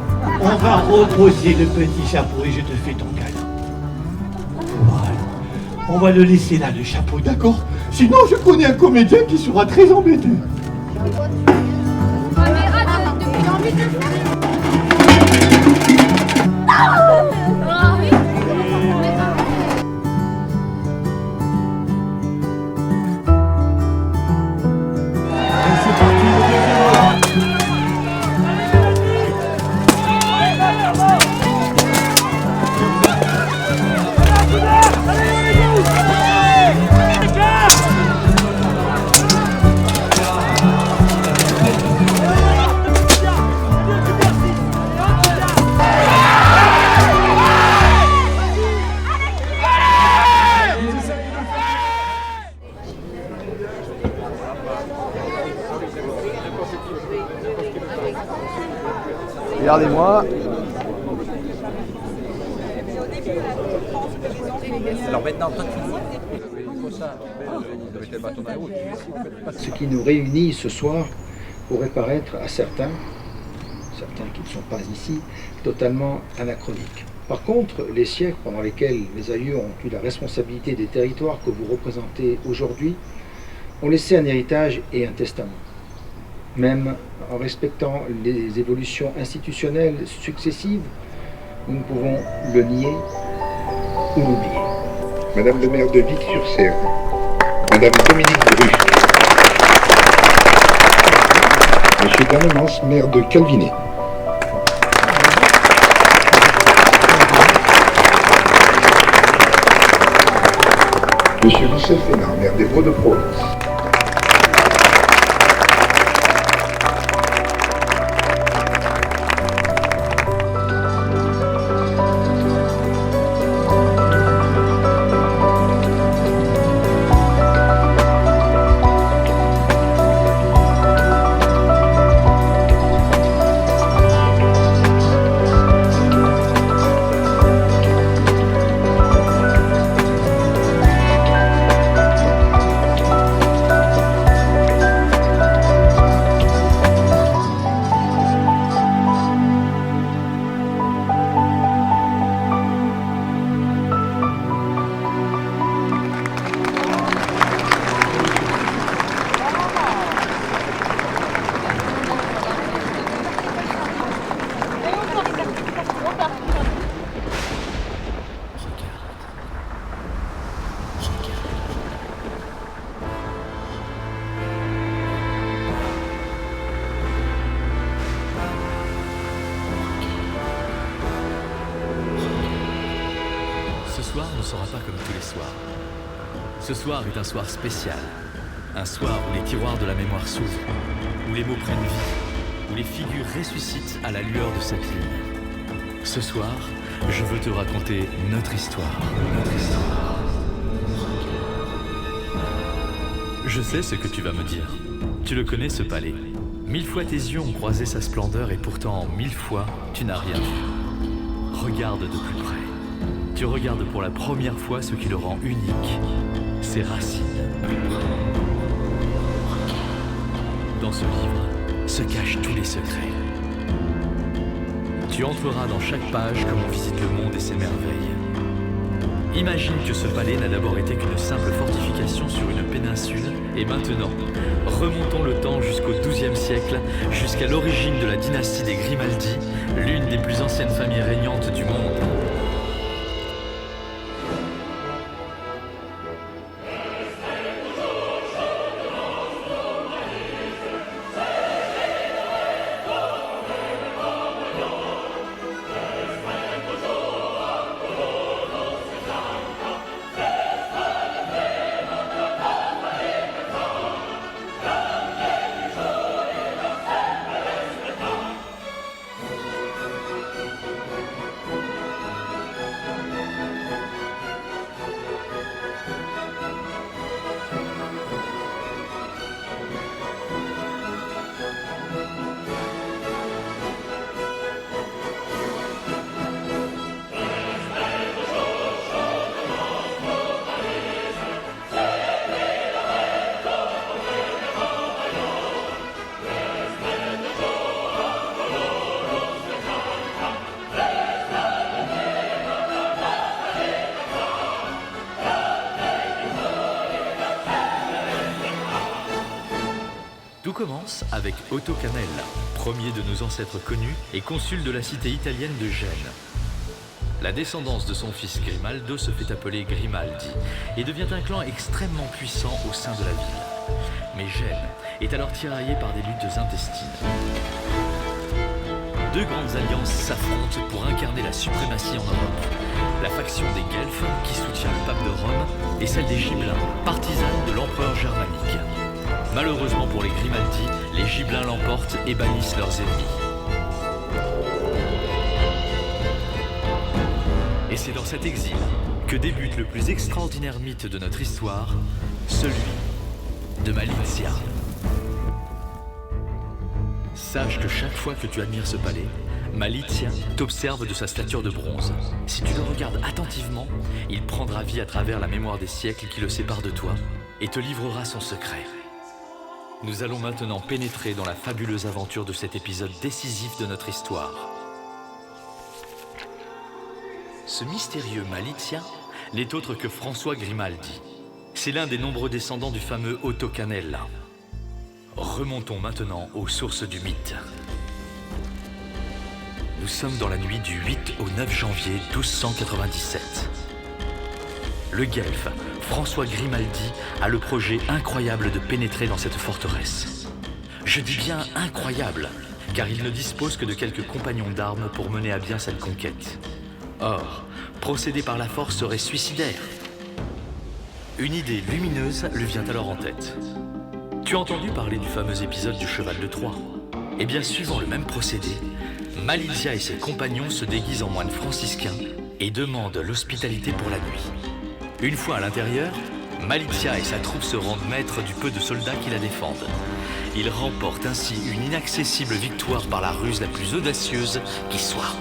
On va rebrosser le petit chapeau et je te fais ton câlin. Voilà. On va le laisser là, le chapeau, d'accord? Sinon, je connais un comédien qui sera très embêté. Regardez-moi. Alors maintenant, toi Ce qui nous réunit ce soir pourrait paraître à certains qui ne sont pas ici, totalement anachronique. Par contre, les siècles pendant lesquels les aïeux ont eu la responsabilité des territoires que vous représentez aujourd'hui ont laissé un héritage et un testament. Même en respectant les évolutions institutionnelles successives, nous ne pouvons le nier ou l'oublier. Madame le maire de Vic-sur-Cère, Madame Dominique Bru, Monsieur Bernemans, maire de Calvinet, Monsieur Michel Fénard, maire des Hauts-de-Provence, ne sera pas comme tous les soirs. Ce soir est un soir spécial. Un soir où les tiroirs de la mémoire s'ouvrent, où les mots prennent vie, où les figures ressuscitent à la lueur de cette lune. Ce soir, je veux te raconter notre histoire. Notre histoire. Je sais ce que tu vas me dire. Tu le connais, ce palais. 1000 fois tes yeux ont croisé sa splendeur et pourtant 1000 fois, tu n'as rien vu. Regarde de plus près. Tu regardes pour la première fois ce qui le rend unique, ses racines. Dans ce livre se cachent tous les secrets. Tu entreras dans chaque page comme on visite le monde et ses merveilles. Imagine que ce palais n'a d'abord été qu'une simple fortification sur une péninsule, et maintenant, remontons le temps jusqu'au XIIe siècle, jusqu'à l'origine de la dynastie des Grimaldi, l'une des plus anciennes familles régnantes du monde. commence avec Otto Cannella, premier de nos ancêtres connus et consul de la cité italienne de Gênes. La descendance de son fils Grimaldo se fait appeler Grimaldi et devient un clan extrêmement puissant au sein de la ville. Mais Gênes est alors tiraillée par des luttes intestines. Deux grandes alliances s'affrontent pour incarner la suprématie en Europe. La faction des Guelfes, qui soutient le pape de Rome, et celle des Gibelins, partisanes de l'empereur germanique. Malheureusement pour les Grimaldi, les Gibelins l'emportent et bannissent leurs ennemis. Et c'est dans cet exil que débute le plus extraordinaire mythe de notre histoire, celui de Malizia. Sache que chaque fois que tu admires ce palais, Malizia t'observe de sa stature de bronze. Si tu le regardes attentivement, il prendra vie à travers la mémoire des siècles qui le séparent de toi et te livrera son secret. Nous allons maintenant pénétrer dans la fabuleuse aventure de cet épisode décisif de notre histoire. Ce mystérieux Malizia n'est autre que François Grimaldi. C'est l'un des nombreux descendants du fameux Otto Cannella. Remontons maintenant aux sources du mythe. Nous sommes dans la nuit du 8 au 9 janvier 1297. Le guelfe, François Grimaldi, a le projet incroyable de pénétrer dans cette forteresse. Je dis bien incroyable, car il ne dispose que de quelques compagnons d'armes pour mener à bien cette conquête. Or, procéder par la force serait suicidaire. Une idée lumineuse lui vient alors en tête. Tu as entendu parler du fameux épisode du cheval de Troie? Eh bien, suivant le même procédé, Malizia et ses compagnons se déguisent en moines franciscains et demandent l'hospitalité pour la nuit. Une fois à l'intérieur, Malizia et sa troupe se rendent maîtres du peu de soldats qui la défendent. Ils remportent ainsi une inaccessible victoire par la ruse la plus audacieuse qui soit.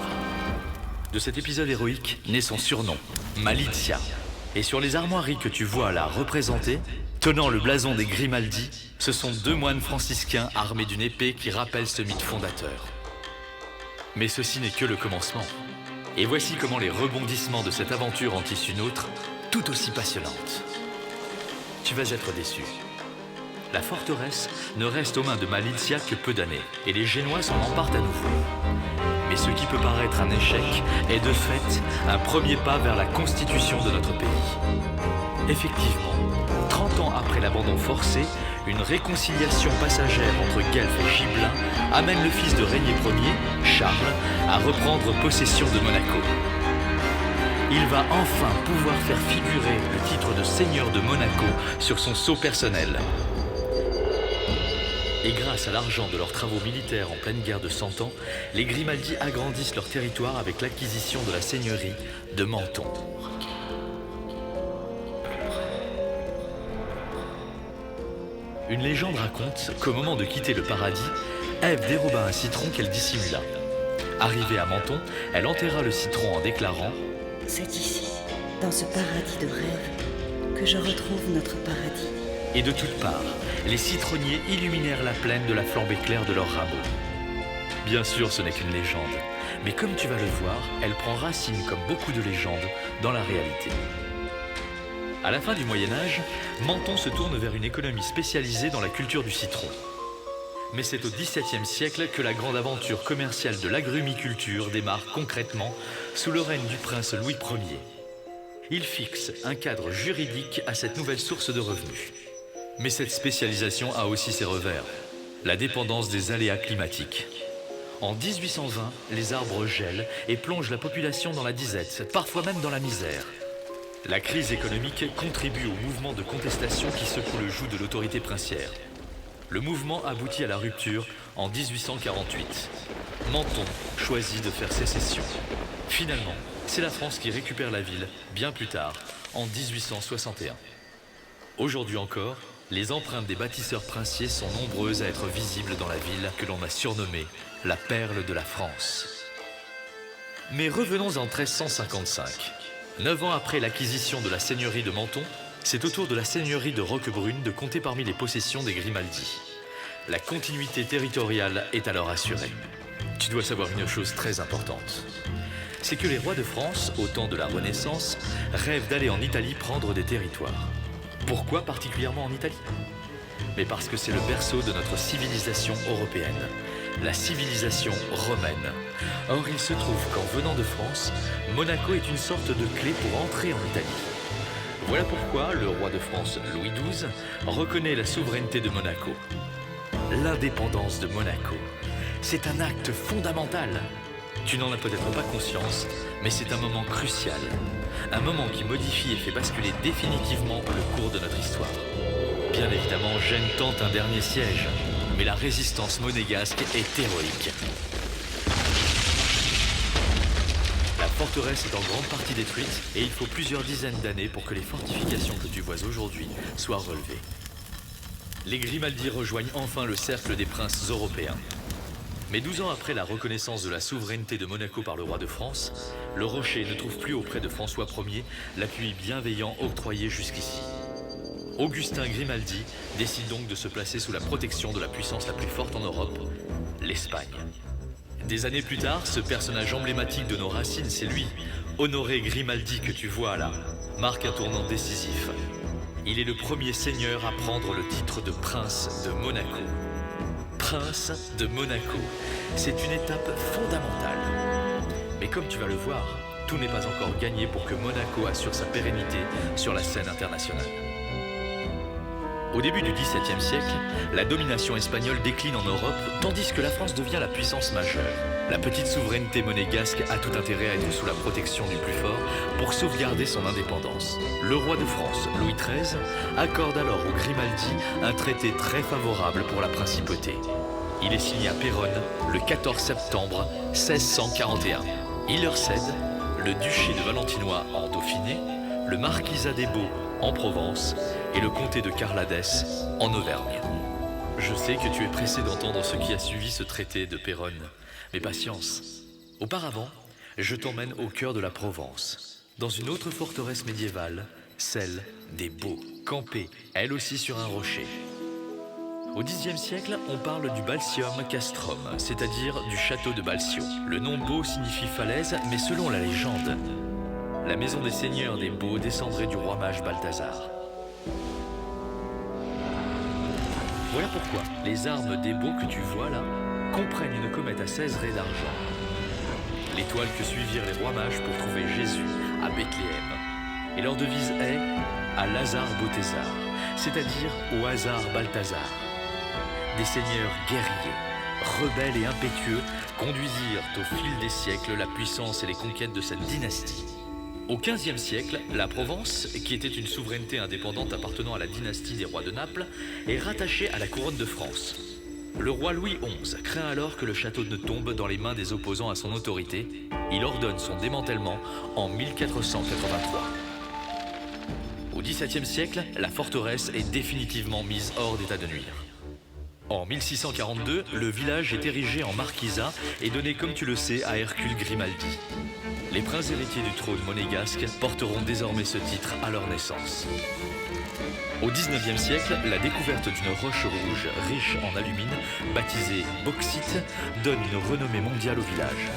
De cet épisode héroïque naît son surnom, Malizia. Et sur les armoiries que tu vois là représentées, tenant le blason des Grimaldi, ce sont deux moines franciscains armés d'une épée qui rappellent ce mythe fondateur. Mais ceci n'est que le commencement. Et voici comment les rebondissements de cette aventure en tissent une autre, tout aussi passionnante. Tu vas être déçu. La forteresse ne reste aux mains de Malizia que peu d'années, et les Génois s'en emparent à nouveau. Mais ce qui peut paraître un échec est de fait un premier pas vers la constitution de notre pays. Effectivement, 30 ans après l'abandon forcé, une réconciliation passagère entre Guelfes et Gibelins amène le fils de Régnier Ier, Charles, à reprendre possession de Monaco. Il va enfin pouvoir faire figurer le titre de seigneur de Monaco sur son sceau personnel. Et grâce à l'argent de leurs travaux militaires en pleine guerre de 100 ans, les Grimaldi agrandissent leur territoire avec l'acquisition de la seigneurie de Menton. Une légende raconte qu'au moment de quitter le paradis, Ève déroba un citron qu'elle dissimula. Arrivée à Menton, elle enterra le citron en déclarant « C'est ici, dans ce paradis de rêve, que je retrouve notre paradis. » Et de toutes parts, les citronniers illuminèrent la plaine de la flamme éclair de leurs rameaux. Bien sûr, ce n'est qu'une légende, mais comme tu vas le voir, elle prend racine, comme beaucoup de légendes, dans la réalité. À la fin du Moyen-Âge, Menton se tourne vers une économie spécialisée dans la culture du citron. Mais c'est au XVIIe siècle que la grande aventure commerciale de l'agrumiculture démarre concrètement sous le règne du prince Louis Ier. Il fixe un cadre juridique à cette nouvelle source de revenus. Mais cette spécialisation a aussi ses revers, la dépendance des aléas climatiques. En 1820, les arbres gèlent et plongent la population dans la disette, parfois même dans la misère. La crise économique contribue au mouvement de contestation qui secoue le joug de l'autorité princière. Le mouvement aboutit à la rupture en 1848. Menton choisit de faire sécession. Finalement, c'est la France qui récupère la ville, bien plus tard, en 1861. Aujourd'hui encore, les empreintes des bâtisseurs princiers sont nombreuses à être visibles dans la ville que l'on a surnommée la perle de la France. Mais revenons en 1355. 9 ans après l'acquisition de la seigneurie de Menton, c'est au tour de la seigneurie de Roquebrune de compter parmi les possessions des Grimaldi. La continuité territoriale est alors assurée. Tu dois savoir une chose très importante. C'est que les rois de France, au temps de la Renaissance, rêvent d'aller en Italie prendre des territoires. Pourquoi particulièrement en Italie ? mais parce que c'est le berceau de notre civilisation européenne, la civilisation romaine. Or, il se trouve qu'en venant de France, Monaco est une sorte de clé pour entrer en Italie. Voilà pourquoi le roi de France, Louis XII, reconnaît la souveraineté de Monaco. L'indépendance de Monaco, c'est un acte fondamental. Tu n'en as peut-être pas conscience, mais c'est un moment crucial. Un moment qui modifie et fait basculer définitivement le cours de notre histoire. Bien évidemment, Gênes tente un dernier siège, mais la résistance monégasque est héroïque. La forteresse est en grande partie détruite et il faut plusieurs dizaines d'années pour que les fortifications que tu vois aujourd'hui soient relevées. Les Grimaldi rejoignent enfin le cercle des princes européens. Mais 12 ans après la reconnaissance de la souveraineté de Monaco par le roi de France, le rocher ne trouve plus auprès de François Ier l'appui bienveillant octroyé jusqu'ici. Augustin Grimaldi décide donc de se placer sous la protection de la puissance la plus forte en Europe, l'Espagne. Des années plus tard, ce personnage emblématique de nos racines, c'est lui, Honoré Grimaldi que tu vois là, marque un tournant décisif. Il est le premier seigneur à prendre le titre de prince de Monaco. Prince de Monaco, c'est une étape fondamentale. Mais comme tu vas le voir, tout n'est pas encore gagné pour que Monaco assure sa pérennité sur la scène internationale. Au début du XVIIe siècle, la domination espagnole décline en Europe, tandis que la France devient la puissance majeure. La petite souveraineté monégasque a tout intérêt à être sous la protection du plus fort pour sauvegarder son indépendance. Le roi de France, Louis XIII, accorde alors aux Grimaldi un traité très favorable pour la principauté. Il est signé à Péronne le 14 septembre 1641. Il leur cède le duché de Valentinois en Dauphiné, le marquisat des Baux en Provence et le comté de Carladès en Auvergne. Je sais que tu es pressé d'entendre ce qui a suivi ce traité de Péronne, mais patience. Auparavant, je t'emmène au cœur de la Provence, dans une autre forteresse médiévale, celle des Baux, campée, elle aussi sur un rocher. Au Xe siècle, on parle du Balsium Castrum, c'est-à-dire du château de Balsio. Le nom Baux signifie falaise, mais selon la légende, la maison des seigneurs des Baux descendrait du roi mage Balthazar. Voilà pourquoi les armes des Baux que tu vois là comprennent une comète à 16 raies d'argent. L'étoile que suivirent les rois mages pour trouver Jésus à Bethléem. Et leur devise est « à Lazare Bothésar », c'est-à-dire au hasard Balthazar. Des seigneurs guerriers, rebelles et impétueux conduisirent au fil des siècles la puissance et les conquêtes de cette dynastie. Au XVe siècle, la Provence, qui était une souveraineté indépendante appartenant à la dynastie des rois de Naples, est rattachée à la couronne de France. Le roi Louis XI craint alors que le château ne tombe dans les mains des opposants à son autorité. Il ordonne son démantèlement en 1483. Au XVIIe siècle, la forteresse est définitivement mise hors d'état de nuire. En 1642, le village est érigé en marquisat et donné, comme tu le sais, à Hercule Grimaldi. Les princes héritiers du trône monégasque porteront désormais ce titre à leur naissance. Au XIXe siècle, la découverte d'une roche rouge riche en alumine, baptisée bauxite, donne une renommée mondiale au village.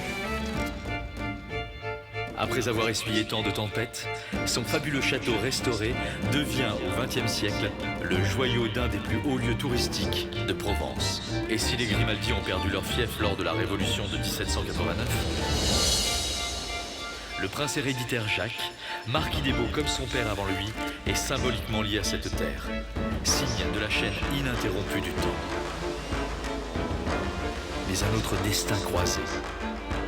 Après avoir essuyé tant de tempêtes, son fabuleux château restauré devient au XXe siècle le joyau d'un des plus hauts lieux touristiques de Provence. Et si les Grimaldi ont perdu leur fief lors de la Révolution de 1789, le prince héréditaire Jacques, marquis des Baux comme son père avant lui, est symboliquement lié à cette terre, signe de la chaîne ininterrompue du temps. Mais un autre destin croisé,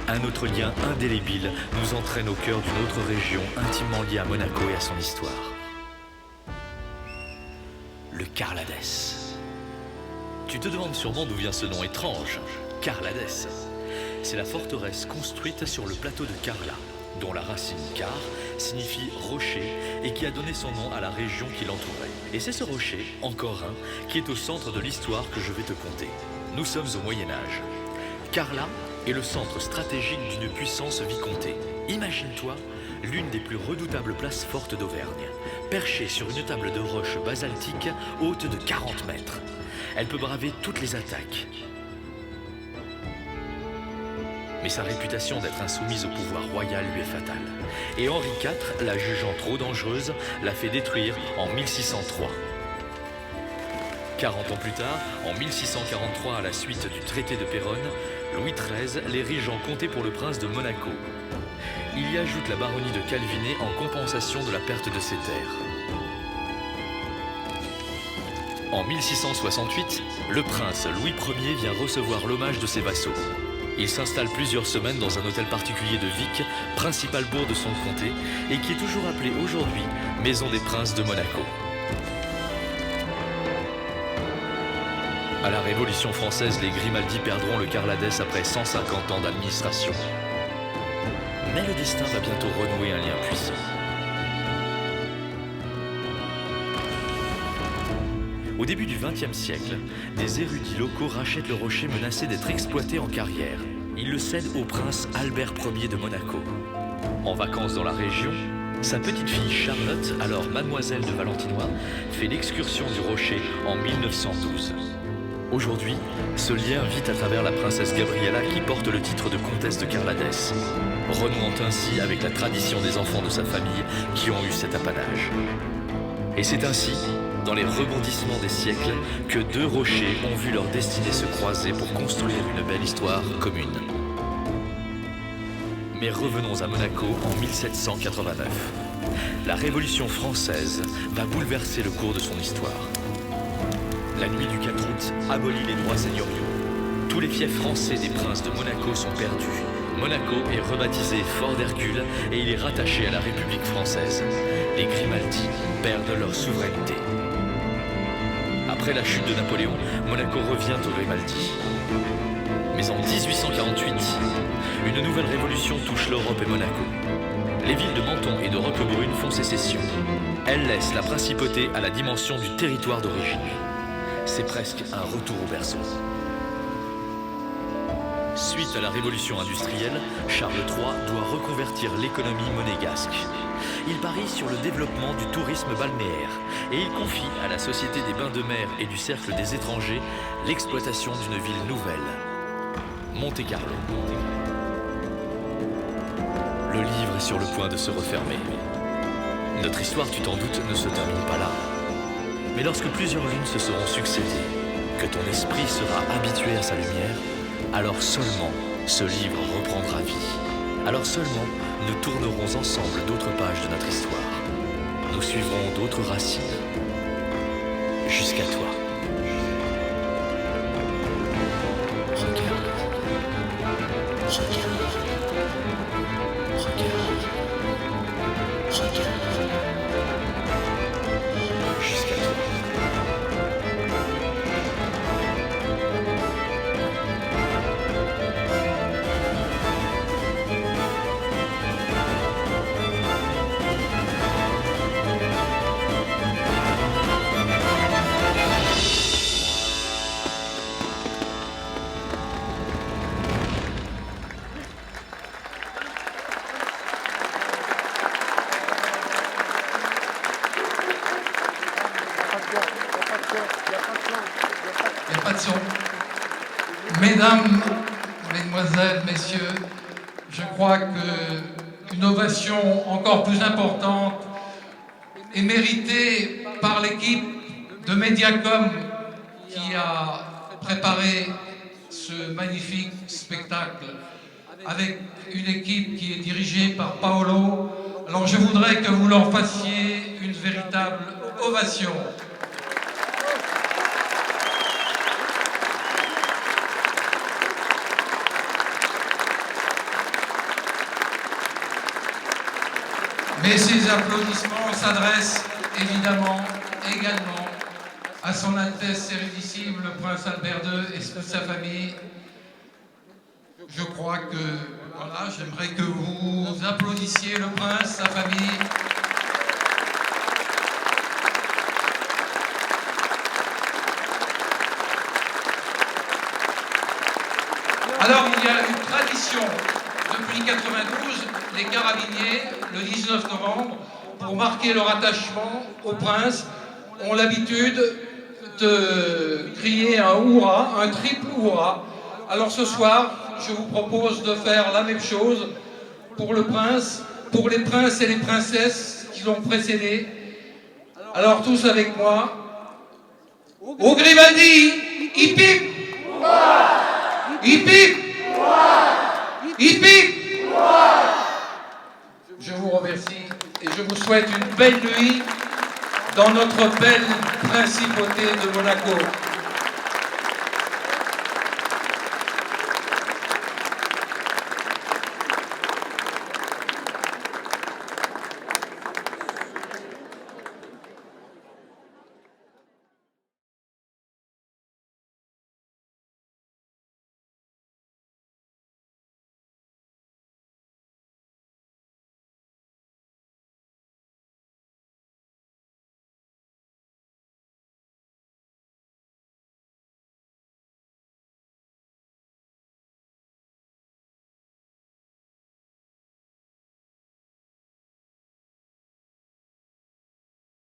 un autre lien indélébile nous entraîne au cœur d'une autre région intimement liée à Monaco et à son histoire. Le Carladès. Tu te demandes sûrement d'où vient ce nom étrange, Carladès. C'est la forteresse construite sur le plateau de Carla, dont la racine car signifie rocher et qui a donné son nom à la région qui l'entourait. Et c'est ce rocher, encore un, qui est au centre de l'histoire que je vais te conter. Nous sommes au Moyen-Âge. Carla est le centre stratégique d'une puissance vicomtée. Imagine-toi l'une des plus redoutables places fortes d'Auvergne, perchée sur une table de roche basaltique haute de 40 mètres. Elle peut braver toutes les attaques. Mais sa réputation d'être insoumise au pouvoir royal lui est fatale. Et Henri IV, la jugeant trop dangereuse, l'a fait détruire en 1603. 40 ans plus tard, en 1643, à la suite du traité de Péronne, Louis XIII l'érige en comté pour le prince de Monaco. Il y ajoute la baronnie de Calvinet en compensation de la perte de ses terres. En 1668, le prince Louis Ier vient recevoir l'hommage de ses vassaux. Il s'installe plusieurs semaines dans un hôtel particulier de Vic, principal bourg de son comté, et qui est toujours appelé aujourd'hui Maison des Princes de Monaco. À la Révolution française, les Grimaldi perdront le Carladès après 150 ans d'administration. Mais le destin va bientôt renouer un lien puissant. Au début du XXe siècle, des érudits locaux rachètent le rocher menacé d'être exploité en carrière. Ils le cèdent au prince Albert Ier de Monaco. En vacances dans la région, sa petite fille Charlotte, alors mademoiselle de Valentinois, fait l'excursion du rocher en 1912. Aujourd'hui, ce lien vit à travers la princesse Gabriella qui porte le titre de comtesse de Carladès, renouant ainsi avec la tradition des enfants de sa famille qui ont eu cet apanage. Et c'est ainsi, dans les rebondissements des siècles, que deux rochers ont vu leur destinée se croiser pour construire une belle histoire commune. Mais revenons à Monaco en 1789. La Révolution française va bouleverser le cours de son histoire. La nuit du 4 août abolit les droits seigneuriaux. Tous les fiefs français des princes de Monaco sont perdus. Monaco est rebaptisé Fort d'Hercule et il est rattaché à la République française. Les Grimaldi perdent leur souveraineté. Après la chute de Napoléon, Monaco revient aux Grimaldi. Mais en 1848, une nouvelle révolution touche l'Europe et Monaco. Les villes de Menton et de Roquebrune font sécession. Elles laissent la principauté à la dimension du territoire d'origine. C'est presque un retour au berceau. Suite à la révolution industrielle, Charles III doit reconvertir l'économie monégasque. Il parie sur le développement du tourisme balnéaire et il confie à la Société des bains de mer et du Cercle des étrangers l'exploitation d'une ville nouvelle, Monte-Carlo. Le livre est sur le point de se refermer. Notre histoire, tu t'en doutes, ne se termine pas là. Mais lorsque plusieurs lunes se seront succédées, que ton esprit sera habitué à sa lumière, alors seulement ce livre reprendra vie. Alors seulement nous tournerons ensemble d'autres pages de notre histoire. Nous suivrons d'autres racines. Jusqu'à toi. Regarde. Regarde. Regarde. Regarde. Jusqu'à toi. Mesdames, Mesdemoiselles, Messieurs, je crois qu'une ovation encore plus importante est méritée par l'équipe de Mediacom qui a préparé ce magnifique spectacle avec une équipe qui est dirigée par Paolo. Alors je voudrais que vous leur fassiez une véritable ovation. Mais ces applaudissements s'adressent évidemment également à son Altesse Sérénissime, le Prince Albert II et sa famille. Je crois que, voilà, j'aimerais que vous applaudissiez le Prince, sa famille. Alors, il y a une tradition. Depuis 1992, les carabiniers, le 19 novembre, pour marquer leur attachement au prince, ont l'habitude de crier un hurrah, un triple hurrah. Alors ce soir, je vous propose de faire la même chose pour le prince, pour les princes et les princesses qui l'ont précédé. Alors tous avec moi, Au Grimaldi, hip hip. Hip hip. Hip hip. Je vous remercie et je vous souhaite une belle nuit dans notre belle principauté de Monaco.